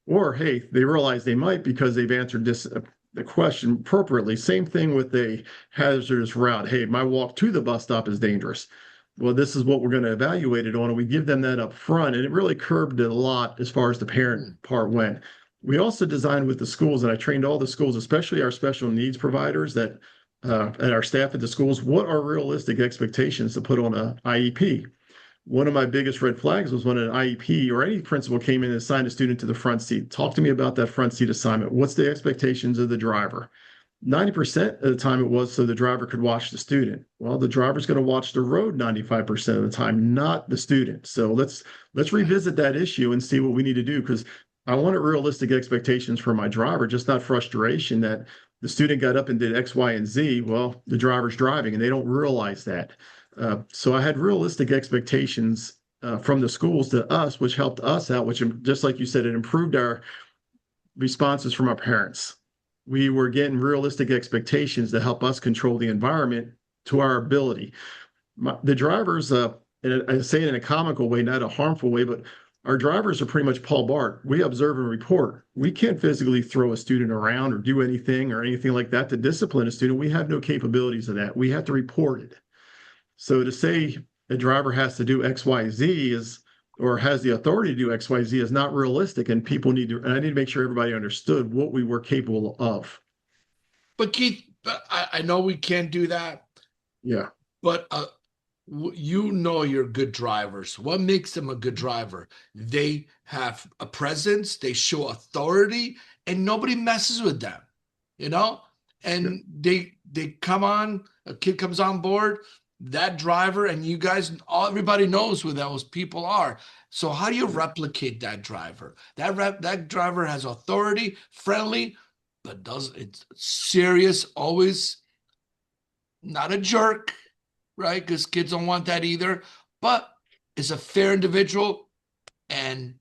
Or, hey, they realize they might because they've answered the question appropriately. Same thing with a hazardous route. Hey, my walk to the bus stop is dangerous. Well, this is what we're going to evaluate it on. And we give them that up front. And it really curbed it a lot as far as the parent part went. We also designed with the schools, and I trained all the schools, especially our special needs providers and our staff at the schools, what are realistic expectations to put on a IEP? one of my biggest red flags was when an IEP or any principal came in and assigned a student to the front seat. Talk to me about that front seat assignment. What's the expectations of the driver? 90% of the time it was so the driver could watch the student. Well, the driver's going to watch the road 95% of the time, not the student. So let's revisit that issue and see what we need to do, because I wanted realistic expectations for my driver, just not frustration that the student got up and did X, Y, and Z. Well, the driver's driving and they don't realize that. So I had realistic expectations from the schools to us, which helped us out, which, just like you said, it improved our responses from our parents. We were getting realistic expectations to help us control the environment to our ability. The drivers, and I say it in a comical way, not a harmful way, but our drivers are pretty much Paul Bart. We observe and report. We can't physically throw a student around or do anything like that to discipline a student. We have no capabilities of that. We have to report it. So to say a driver has to do X, Y, Z is, or has the authority to do X, Y, Z is not realistic. And people need to, and I need to make sure everybody understood what we were capable of. But Keith, I know we can't do that. Yeah. But you know you're good drivers. What makes them a good driver? They have a presence, they show authority, and nobody messes with them, you know? And they come on, a kid comes on board, that driver, and you guys, everybody knows who those people are. So how do you replicate that driver? That driver has authority, friendly, but it's serious, always not a jerk, right? Because kids don't want that either, but is a fair individual and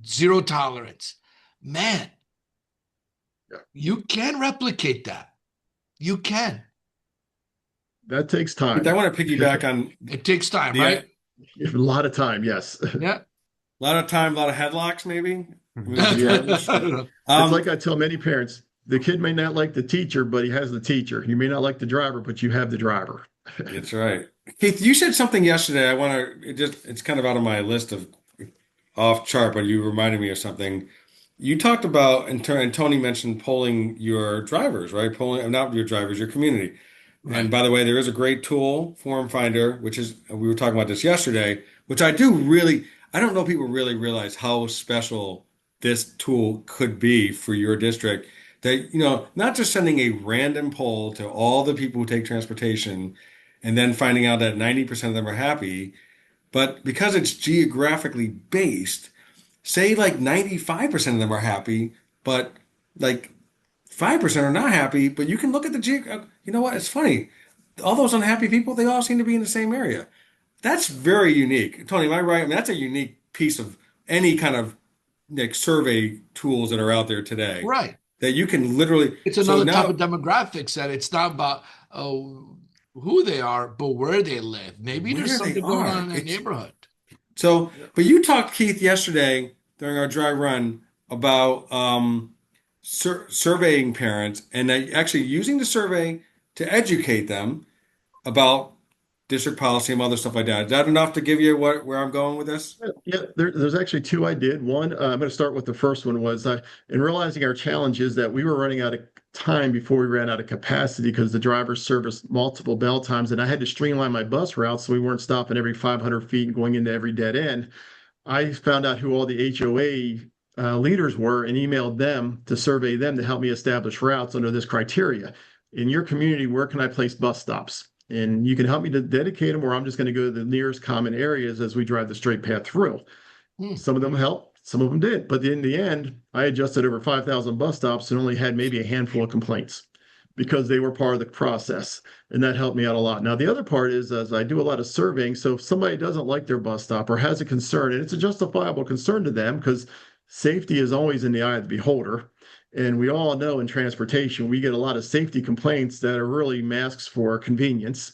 zero tolerance. Man, you can replicate that. You can. That takes time. I want to piggyback on. It takes time, right? A lot of time, yes. Yeah. A lot of time, a lot of headlocks, maybe. Yeah. It's like I tell many parents, the kid may not like the teacher, but he has the teacher. You may not like the driver, but you have the driver. That's right. Keith, you said something yesterday. I want to, it's kind of out of my list of off chart, but you reminded me of something. You talked about, and Tony mentioned polling your drivers, right? Polling, not your drivers, your community. Right. And by the way, there is a great tool, Form Finder, which is, we were talking about this yesterday, which I don't know if people really realize how special this tool could be for your district. That, not just sending a random poll to all the people who take transportation and then finding out that 90% of them are happy, but because it's geographically based, say like 95% of them are happy, but like 5% are not happy, but you can look at you know what? It's funny. All those unhappy people, they all seem to be in the same area. That's very unique. Tony, am I right? I mean, that's a unique piece of any kind of like survey tools that are out there today. Right. That you can literally. It's another type of demographics that it's not about who they are, but where they live. Maybe there's something going on in their neighborhood. So, but you talked, Keith, yesterday during our dry run about surveying parents and actually using the survey to educate them about district policy and other stuff like that. Is that enough to give you where I'm going with this? Yeah, there's actually two I did. One, I'm going to start with the first one, was in realizing our challenge is that we were running out of time before we ran out of capacity because the drivers serviced multiple bell times, and I had to streamline my bus routes so we weren't stopping every 500 feet and going into every dead end. I found out who all the HOA leaders were and emailed them to survey them to help me establish routes under this criteria. In your community, where can I place bus stops? And you can help me to dedicate them, or I'm just going to go to the nearest common areas as we drive the straight path through. Some of them helped, some of them did. But in the end, I adjusted over 5,000 bus stops and only had maybe a handful of complaints because they were part of the process. And that helped me out a lot. Now, the other part is, as I do a lot of surveying, so if somebody doesn't like their bus stop or has a concern, and it's a justifiable concern to them because safety is always in the eye of the beholder. And we all know in transportation, we get a lot of safety complaints that are really masks for convenience.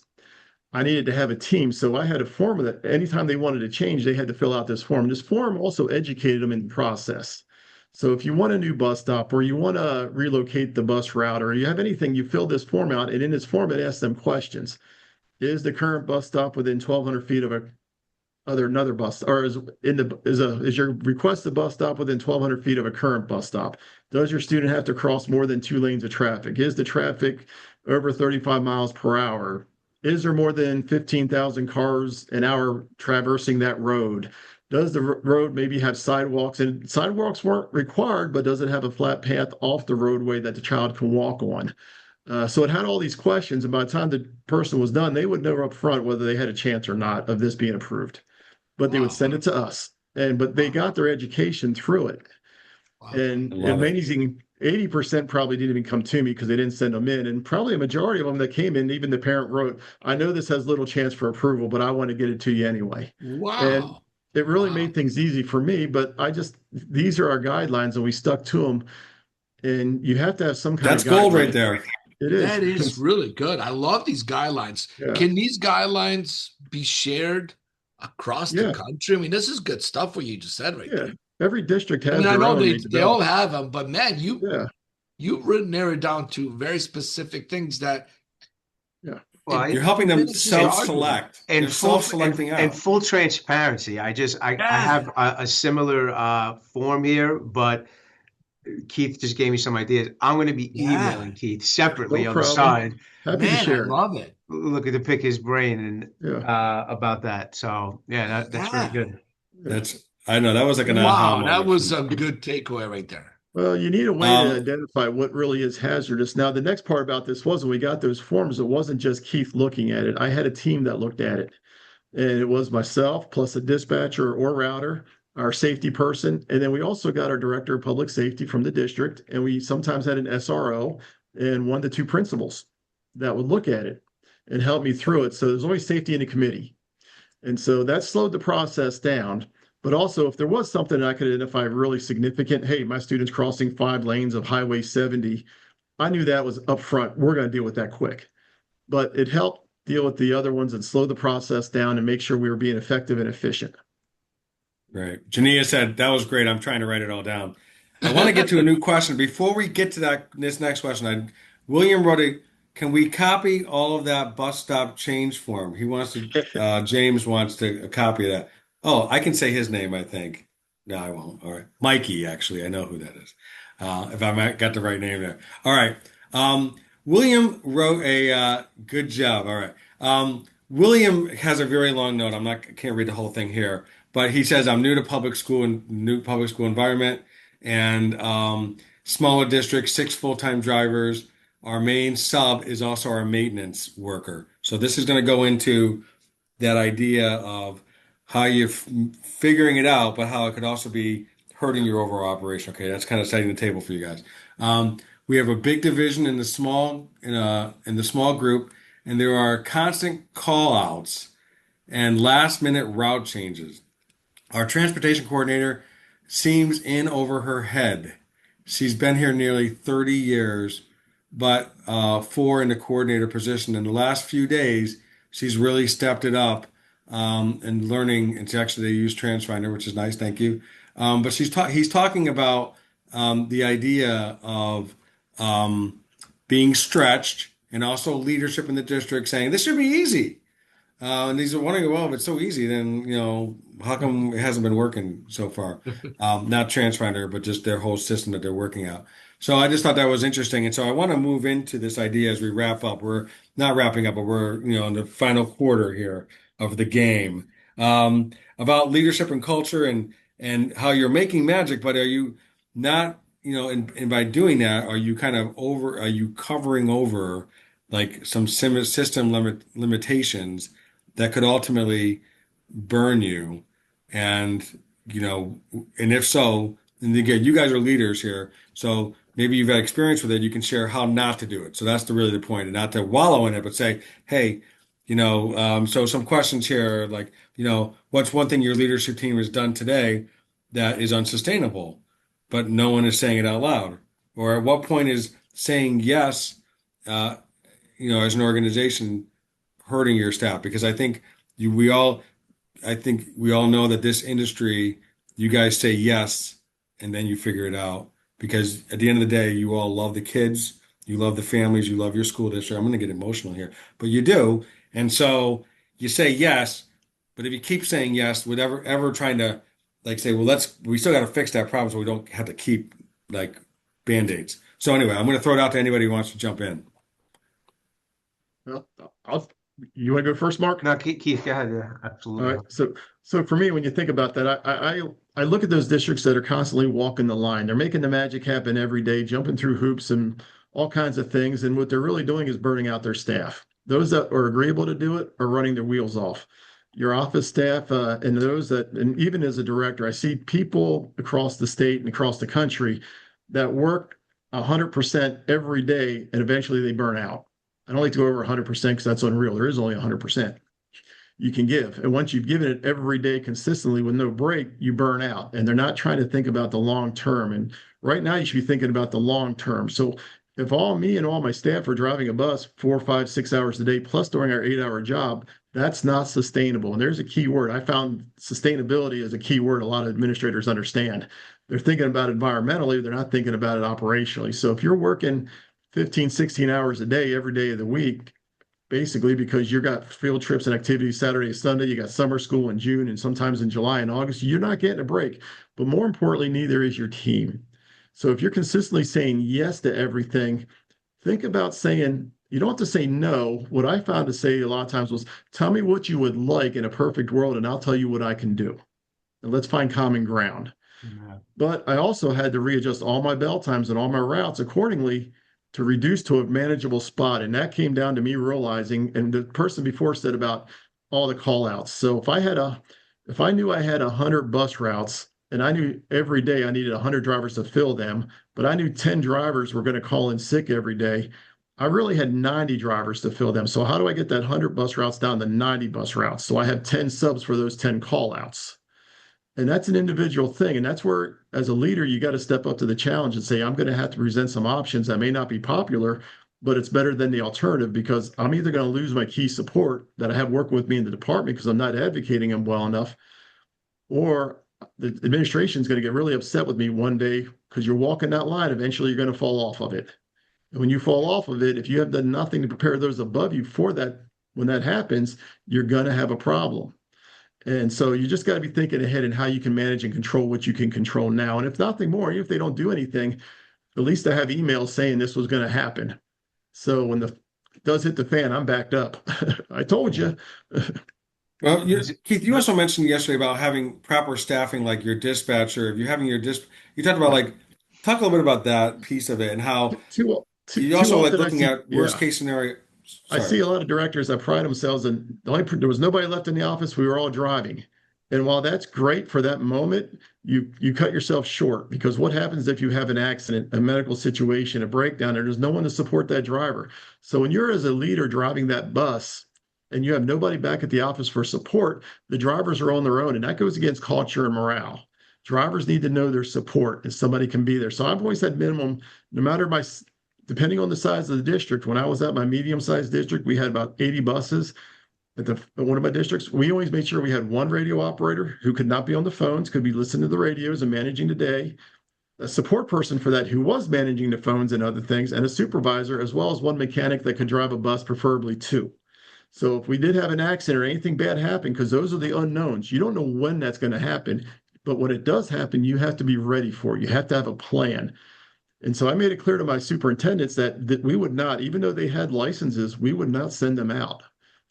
I needed to have a team. So I had a form that anytime they wanted to change, they had to fill out this form. This form also educated them in the process. So if you want a new bus stop or you want to relocate the bus route or you have anything, you fill this form out. And in this form, it asks them questions. Is the current bus stop within 1,200 feet of another bus, or is your requested bus stop within 1,200 feet of a current bus stop? Does your student have to cross more than 2 lanes of traffic? Is the traffic over 35 miles per hour? Is there more than 15,000 cars an hour traversing that road? Does the road maybe have sidewalks? And sidewalks weren't required, but does it have a flat path off the roadway that the child can walk on? So it had all these questions, and by the time the person was done, they would know up front whether they had a chance or not of this being approved. But they would Wow. send it to us, but they got their education through it. Wow. And I love it. amazing, 80% probably didn't even come to me because they didn't send them in. And probably a majority of them that came in, even the parent wrote, I know this has little chance for approval, but I want to get it to you anyway. And Wow. it really Wow. made things easy for me, but these are our guidelines and we stuck to them. And you have to have some kind of That's gold right guideline. there. It is. That is really good. I love these guidelines. Yeah. Can these guidelines be shared across the Yeah. country? I mean, this is good stuff what you just said right Yeah. there. Every district I has mean, I their know own they all develop. have them, but man, Yeah. you've written narrowed down to very specific things that Yeah. Well, it You're helping them diminishes the argument. self-select. They're self-selecting in out. full transparency, I Yeah. have a similar form here, but Keith just gave me some ideas. I'm going to be Yeah. emailing Keith No separately on the problem. side, Happy to Man, I share it. love it. looking to pick his brain and Yeah. about that. So yeah, that's very Yeah. good. Yeah. I know that was like an aha Wow, that moment for was me. a good takeaway right there. Well, you need a way to Um, identify what really is hazardous. Now, the next part about this was when we got those forms, it wasn't just Keith looking at it. I had a team that looked at it, and it was myself plus a dispatcher or router, our safety person, and then we also got our director of public safety from the district, and we sometimes had an SRO and 1 to 2 principals that would look at it and help me through it. So there's always safety in the committee. And so that slowed the process down. But also, if there was something I could identify really significant, hey, my student's crossing 5 lanes of Highway 70, I knew that was upfront. We're going to deal with that quick. But it helped deal with the other ones and slow the process down and make sure we were being effective and efficient. Right. Jania said, that was great. I'm trying to write it all down. I want to get to a new question. Before we get to this next question, William wrote a, can we copy all of that bus stop change form? James wants to a copy of that. Oh, I can say his name, I think. No, I won't. All right. Mikey, actually. I know who that is. If got the right name there. All right. William wrote a good job. All right. William has a very long note. Can't read the whole thing here, but he says, I'm new to public school and new public school environment and smaller district, 6 full-time drivers. Our main sub is also our maintenance worker. So this is going to go into that idea of how you're figuring it out, but how it could also be hurting your overall operation. Okay, that's kind of setting the table for you guys. We have a big division in the small group, and there are constant call outs and last minute route changes. Our transportation coordinator seems in over her head. She's been here nearly 30 years, but 4 in the coordinator position. In the last few days, she's really stepped it up and learning. It's actually they use Transfinder, which is nice. Thank you. But he's talking about the idea of being stretched and also leadership in the district saying this should be easy. And these are wondering, well, if it's so easy, then how come it hasn't been working so far? Not Transfinder, but just their whole system that they're working out. So I just thought that was interesting, and so I want to move into this idea as we wrap up. We're not wrapping up, but we're in the final quarter here of the game about leadership and culture and how you're making magic. But are you not, and by doing that, are you kind of over? Are you covering over like some system limitations that could ultimately burn you? And, and if so, and again, you guys are leaders here. So maybe you've had experience with it. You can share how not to do it. So that's really the point, and not to wallow in it, but say, hey, so some questions here, like, what's one thing your leadership team has done today that is unsustainable, but no one is saying it out loud? Or at what point is saying yes, uh, as an organization hurting your staff? Because you, we all, I think we all know that this industry, you guys say yes, and then you figure it out. Because at the end of the day, you all love the kids, you love the families, you love your school district. I'm going to get emotional here, but you do. And so you say yes, but if you keep saying yes, without ever trying to like say, well, we still got to fix that problem so we don't have to keep like band-aids. So anyway, I'm going to throw it out to anybody who wants to jump in. Well, I'll You want to go first, Mark? No, Keith, go ahead. Yeah, All absolutely. right. So for me, when you think about that, I look at those districts that are constantly walking the line. They're making the magic happen every day, jumping through hoops and all kinds of things. And what they're really doing is burning out their staff. Those that are agreeable to do it are running their wheels off. Your office staff, and those that, and even as a director, I see people across the state and across the country that work 100% every day, and eventually they burn out. I don't like to go over 100% because that's unreal. There is only 100% you can give. And once you've given it every day consistently with no break, you burn out. And they're not trying to think about the long term. And right now, you should be thinking about the long term. So if all me and all my staff are driving a bus 4, 5, 6 hours a day, plus doing our 8 hour job, that's not sustainable. And there's a key word. I found sustainability as a key word a lot of administrators understand. They're thinking about it environmentally, they're not thinking about it operationally. So if you're working 15, 16 hours a day every day of the week, basically because you got field trips and activities Saturday and Sunday, you got summer school in June and sometimes in July and August, you're not getting a break. But more importantly, neither is your team. So if you're consistently saying yes to everything, think about saying, you don't have to say no. What I found to say a lot of times was, tell me what you would like in a perfect world, and I'll tell you what I can do. And let's find common ground. Yeah. But I also had to readjust all my bell times and all my routes accordingly to reduce to a manageable spot. And that came down to me realizing, and the person before said about all the call outs. So if I knew I had 100 bus routes and I knew every day I needed 100 drivers to fill them, but I knew 10 drivers were going to call in sick every day, I really had 90 drivers to fill them. So how do I get that 100 bus routes down to 90 bus routes? So I have 10 subs for those 10 call outs. And that's an individual thing. And that's where, as a leader, you got to step up to the challenge and say, I'm going to have to present some options that may not be popular, but it's better than the alternative because I'm either going to lose my key support that I have working with me in the department because I'm not advocating them well enough, or the administration is going to get really upset with me one day because you're walking that line. Eventually, you're going to fall off of it. And when you fall off of it, if you have done nothing to prepare those above you for that, when that happens, you're going to have a problem. And so you just got to be thinking ahead and how you can manage and control what you can control now. And if nothing more, if they don't do anything, at least I have emails saying this was going to happen. So when the does hit the fan, I'm backed up. I told Yeah. you. Well, Keith, you But also mentioned yesterday about having proper staffing, like your dispatcher. If you're having you talked about Yeah. like, talk a little bit about that piece of it and how you Too also like often I looking see, at worst yeah. case scenario. I Sorry. see a lot of directors that pride themselves in there was nobody left in the office. We were all driving. And while that's great for that moment, you cut yourself short because what happens if you have an accident, a medical situation, a breakdown, and there's no one to support that driver? So when you're as a leader driving that bus and you have nobody back at the office for support, the drivers are on their own, and that goes against culture and morale. Drivers need to know their support and somebody can be there. So I've always had minimum, no matter my depending on the size of the district. When I was at my medium-sized district, we had about 80 buses. At one of my districts, we always made sure we had one radio operator who could not be on the phones, could be listening to the radios and managing the day, a support person for that who was managing the phones and other things, and a supervisor, as well as one mechanic that could drive a bus, preferably two. So if we did have an accident or anything bad happen, because those are the unknowns, you don't know when that's going to happen. But when it does happen, you have to be ready for it. You have to have a plan. And so I made it clear to my superintendents that we would not, even though they had licenses, we would not send them out.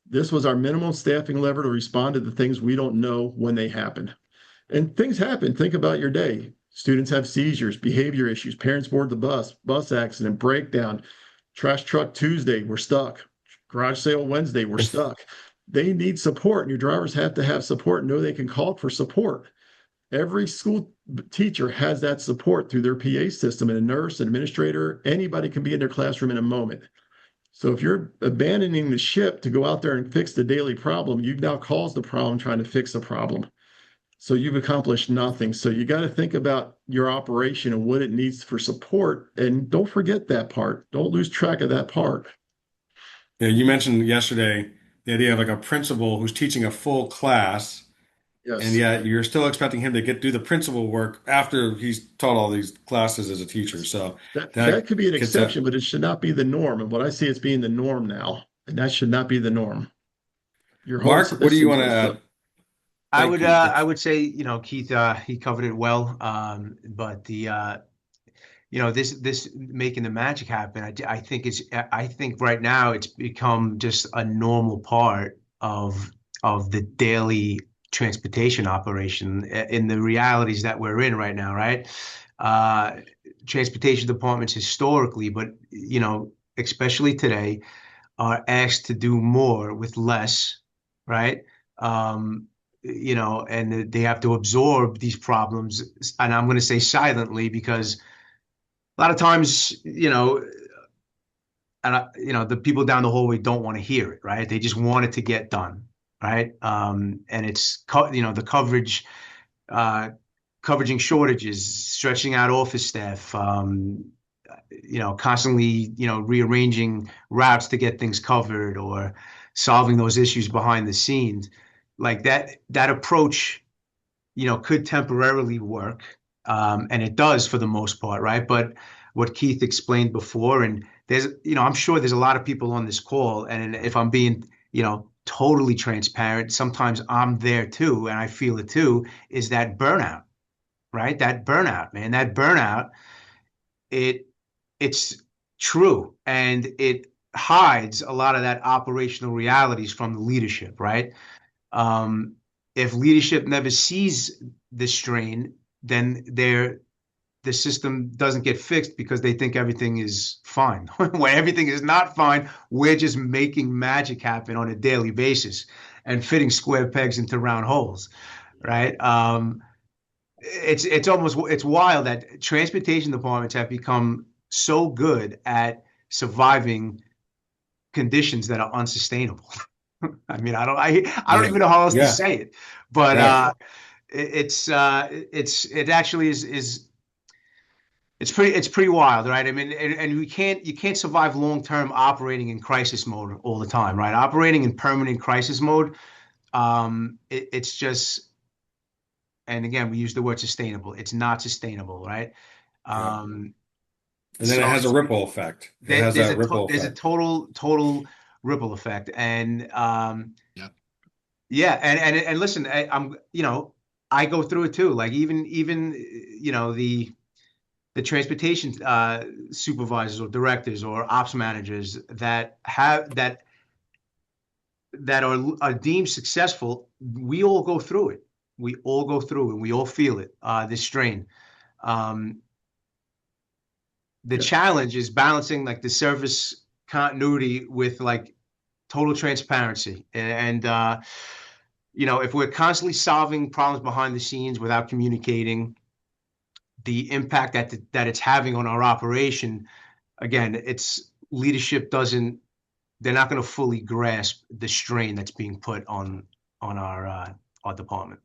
This was our minimum staffing lever to respond to the things we don't know when they happen. And things happen. Think about your day. Students have seizures, behavior issues, parents board the bus accident, breakdown, trash truck Tuesday, we're stuck. Garage sale Wednesday, we're stuck. They need support, and your drivers have to have support and know they can call for support. Every school teacher has that support through their PA system, and a nurse, an administrator, anybody can be in their classroom in a moment. So if you're abandoning the ship to go out there and fix the daily problem, you've now caused the problem trying to fix the problem. So you've accomplished nothing. So you got to think about your operation and what it needs for support. And don't forget that part. Don't lose track of that part. Yeah, you mentioned yesterday the idea of like a principal who's teaching a full class, and Yes. yet you're still expecting him to do the principal work after he's taught all these classes as a teacher. Yes. So That that could be an gets that. exception, but it should not be the norm. And what I see as being the norm now, and that should not be the norm. Your whole Mark, what do you system want to is add? Thank you. I would say, Keith, he covered it well. But this making the magic happen. I think right now it's become just a normal part of the daily transportation operation in the realities that we're in right now, right? Uh, Transportation departments historically, but especially today, are asked to do more with less, right? Um, and they have to absorb these problems, and I'm going to say silently because a lot of times, the people down the hallway don't want to hear it, right? They just want it to get done, right? And the coverage, uh, coveraging shortages, stretching out office staff, constantly, rearranging routes to get things covered or solving those issues behind the scenes. Like that approach, could temporarily work, and it does for the most part, right? But what Keith explained before, and I'm sure there's a lot of people on this call, and if I'm being, totally transparent, sometimes I'm there too, and I feel it too, is that burnout, right? That burnout, man, that burnout, it it's true, and it hides a lot of that operational realities from the leadership, right? Um, if leadership never sees the strain, then the system doesn't get fixed because they think everything is fine. When everything is not fine, we're just making magic happen on a daily basis and fitting square pegs into round holes, right? It's wild that transportation departments have become so good at surviving conditions that are unsustainable. I mean, I don't Yeah. even know how else to Yeah. say it, but Right. it actually is it's pretty wild, right? I mean, and you can't survive long term operating in crisis mode all the time, right? Operating in permanent crisis mode, it's just, and again, we use the word sustainable. It's not sustainable, right? Yeah. Um, And then it so has a ripple effect. It has there's that ripple there's a effect. total ripple effect, and Yeah. yeah, and listen, I go through it too. Like even the transportation supervisors or directors or ops managers that are deemed successful, we all go through it. We all go through and we all feel it, this strain. Um, the Yeah. challenge is balancing like the service continuity with like total transparency. And if we're constantly solving problems behind the scenes without communicating the impact that it's having on our operation, again, it's leadership doesn't they're not going to fully grasp the strain that's being put on our department.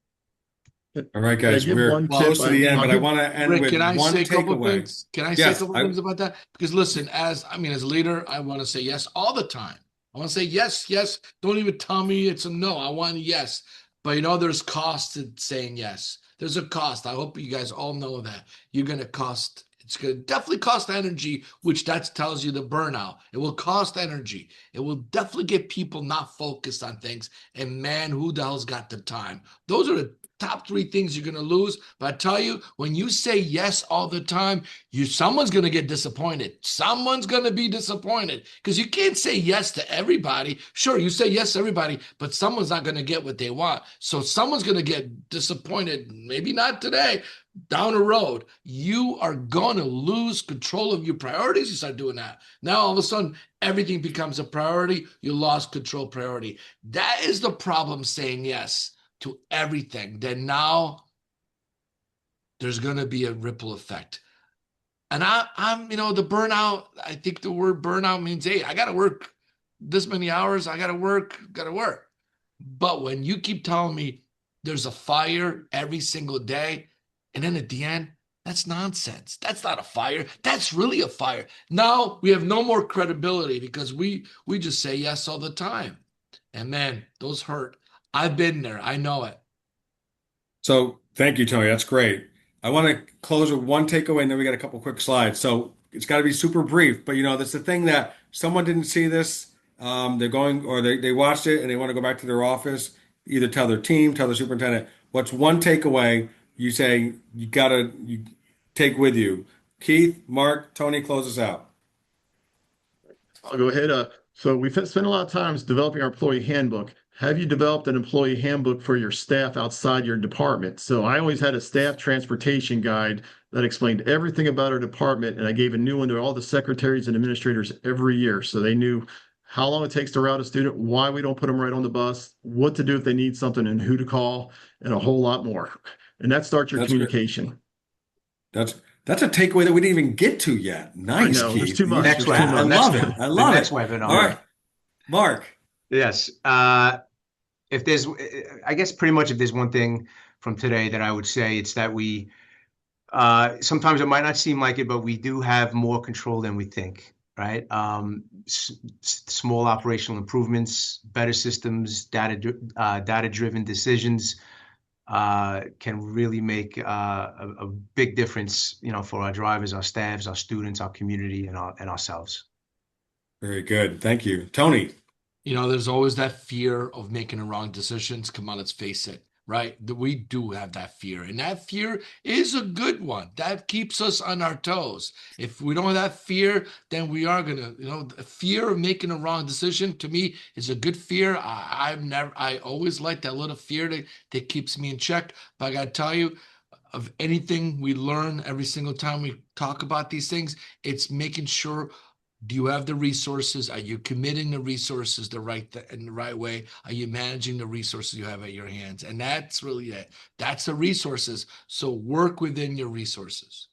All right, Can I guys, give we're one tip? close to the end, I'll but I give want to end Rick, with can I say one a couple takeaway. things? Can I say a Yes, couple I things about that? Because listen, as a leader, I want to say yes all the time. I want to say yes, yes. Don't even tell me it's a no. I want yes. But there's cost to saying yes. There's a cost. I hope you guys all know that. It's gonna definitely cost energy, which that tells you the burnout. It will cost energy. It will definitely get people not focused on things. And man, who the hell's got the time? Those are the top three things you're going to lose. But I tell you, when you say yes all the time, someone's going to get disappointed. Someone's going to be disappointed because you can't say yes to everybody. Sure, you say yes to everybody, but someone's not going to get what they want. So someone's going to get disappointed. Maybe not today. Down the road, you are going to lose control of your priorities. You start doing that. Now, all of a sudden, everything becomes a priority. You lost control priority. That is the problem saying yes to everything, then now there's going to be a ripple effect. And I'm, the burnout, I think the word burnout means, hey, I got to work this many hours. I got to work. But when you keep telling me there's a fire every single day, and then at the end, that's nonsense. That's not a fire. That's really a fire. Now we have no more credibility because we just say yes all the time. And man, those hurt. I've been there. I know it. So thank you, Tony. That's great. I want to close with one takeaway, and then we got a couple quick slides. So it's got to be super brief, but that's the thing that someone didn't see this. They're going or they watched it and they want to go back to their office, either tell their team, tell the superintendent. What's one takeaway you say you take with you Keith, Mark, Tony, close us out. I'll go ahead. So we've spent a lot of times developing our employee handbook. Have you developed an employee handbook for your staff outside your department? So I always had a staff transportation guide that explained everything about our department, and I gave a new one to all the secretaries and administrators every year, so they knew how long it takes to route a student, why we don't put them right on the bus, what to do if they need something, and who to call, and a whole lot more. And that starts your That's great. communication. That's that's a takeaway that we didn't even get to yet. I Nice, know there's Keith. too much. Next There's too I webinar. much. love it. I The love next it. webinar. All right, Mark. Yes. If there's, I guess pretty much if there's one thing from today that I would say, it's that we, sometimes it might not seem like it, but we do have more control than we think, right? Small operational improvements, better systems, data-driven decisions can really make a big difference, for our drivers, our staffs, our students, our community, and ourselves. Very good. Thank you, Tony. There's always that fear of making the wrong decisions. Come on, let's face it, right? We do have that fear, and that fear is a good one. That keeps us on our toes. If we don't have that fear, then we are gonna, the fear of making a wrong decision to me is a good fear. I always like that little fear that keeps me in check. But I gotta tell you, of anything we learn every single time we talk about these things, it's making sure. Do you have the resources? Are you committing the resources in the right way? Are you managing the resources you have at your hands? And that's really it. That's the resources. So work within your resources.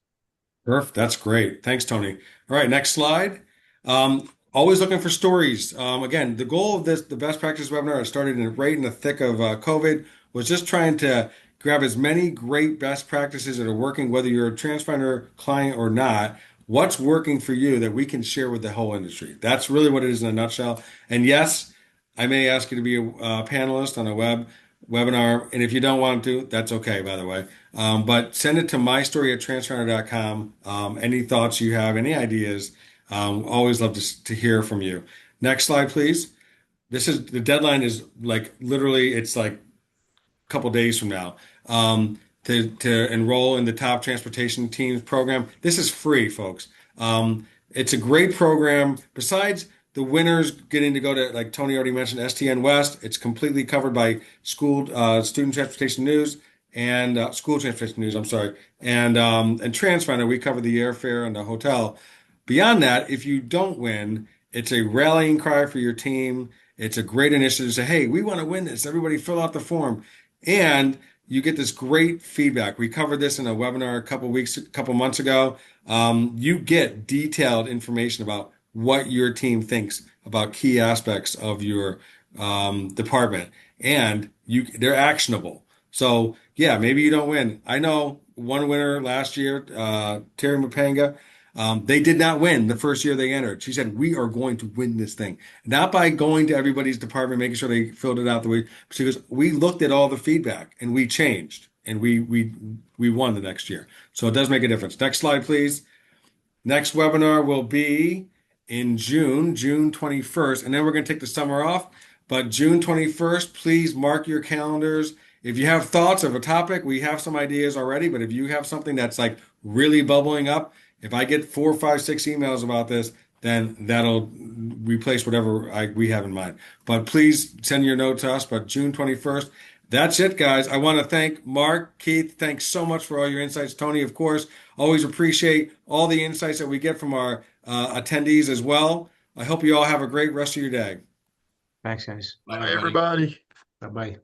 Perfect. That's great. Thanks, Tony. All right, next slide. Always looking for stories. Again, the goal of the best practice webinar, I started right in the thick of COVID, was just trying to grab as many great best practices that are working, whether you're a Transfinder client or not. What's working for you that we can share with the whole industry? That's really what it is in a nutshell. And yes, I may ask you to be a panelist on a webinar, and if you don't want to, that's okay, by the way. But send it to mystory@transfinder.com. Any thoughts you have, any ideas, always love to hear from you. Next slide, please. The deadline is like literally, it's like couple days from now, to enroll in the top transportation teams program. This is free, folks. It's a great program. Besides the winners getting to go to, like Tony already mentioned, STN West, it's completely covered by student transportation news and school transportation news. I'm sorry, and Transfinder, we cover the airfare and the hotel. Beyond that, if you don't win, it's a rallying cry for your team. It's a great initiative to say, hey, we want to win this. Everybody fill out the form. And you get this great feedback. We covered this in a webinar a couple months ago. You get detailed information about what your team thinks about key aspects of your department, and they're actionable. So yeah, maybe you don't win. I know one winner last year, Terry Mapanga. They did not win the first year they entered. She said, "We are going to win this thing." Not by going to everybody's department, making sure they filled it out the way. She goes, "We looked at all the feedback and we changed and we won the next year." So it does make a difference. Next slide, please. Next webinar will be in June 21st, and then we're going to take the summer off. But June 21st, please mark your calendars. If you have thoughts of a topic, we have some ideas already, but if you have something that's like really bubbling up, if I get 4, 5, 6 emails about this, then that'll replace whatever we have in mind. But please send your note to us. But June 21st, that's it, guys. I want to thank Mark, Keith. Thanks so much for all your insights. Tony, of course, always appreciate all the insights that we get from our attendees as well. I hope you all have a great rest of your day. Thanks, guys. Bye, everybody. Bye-bye.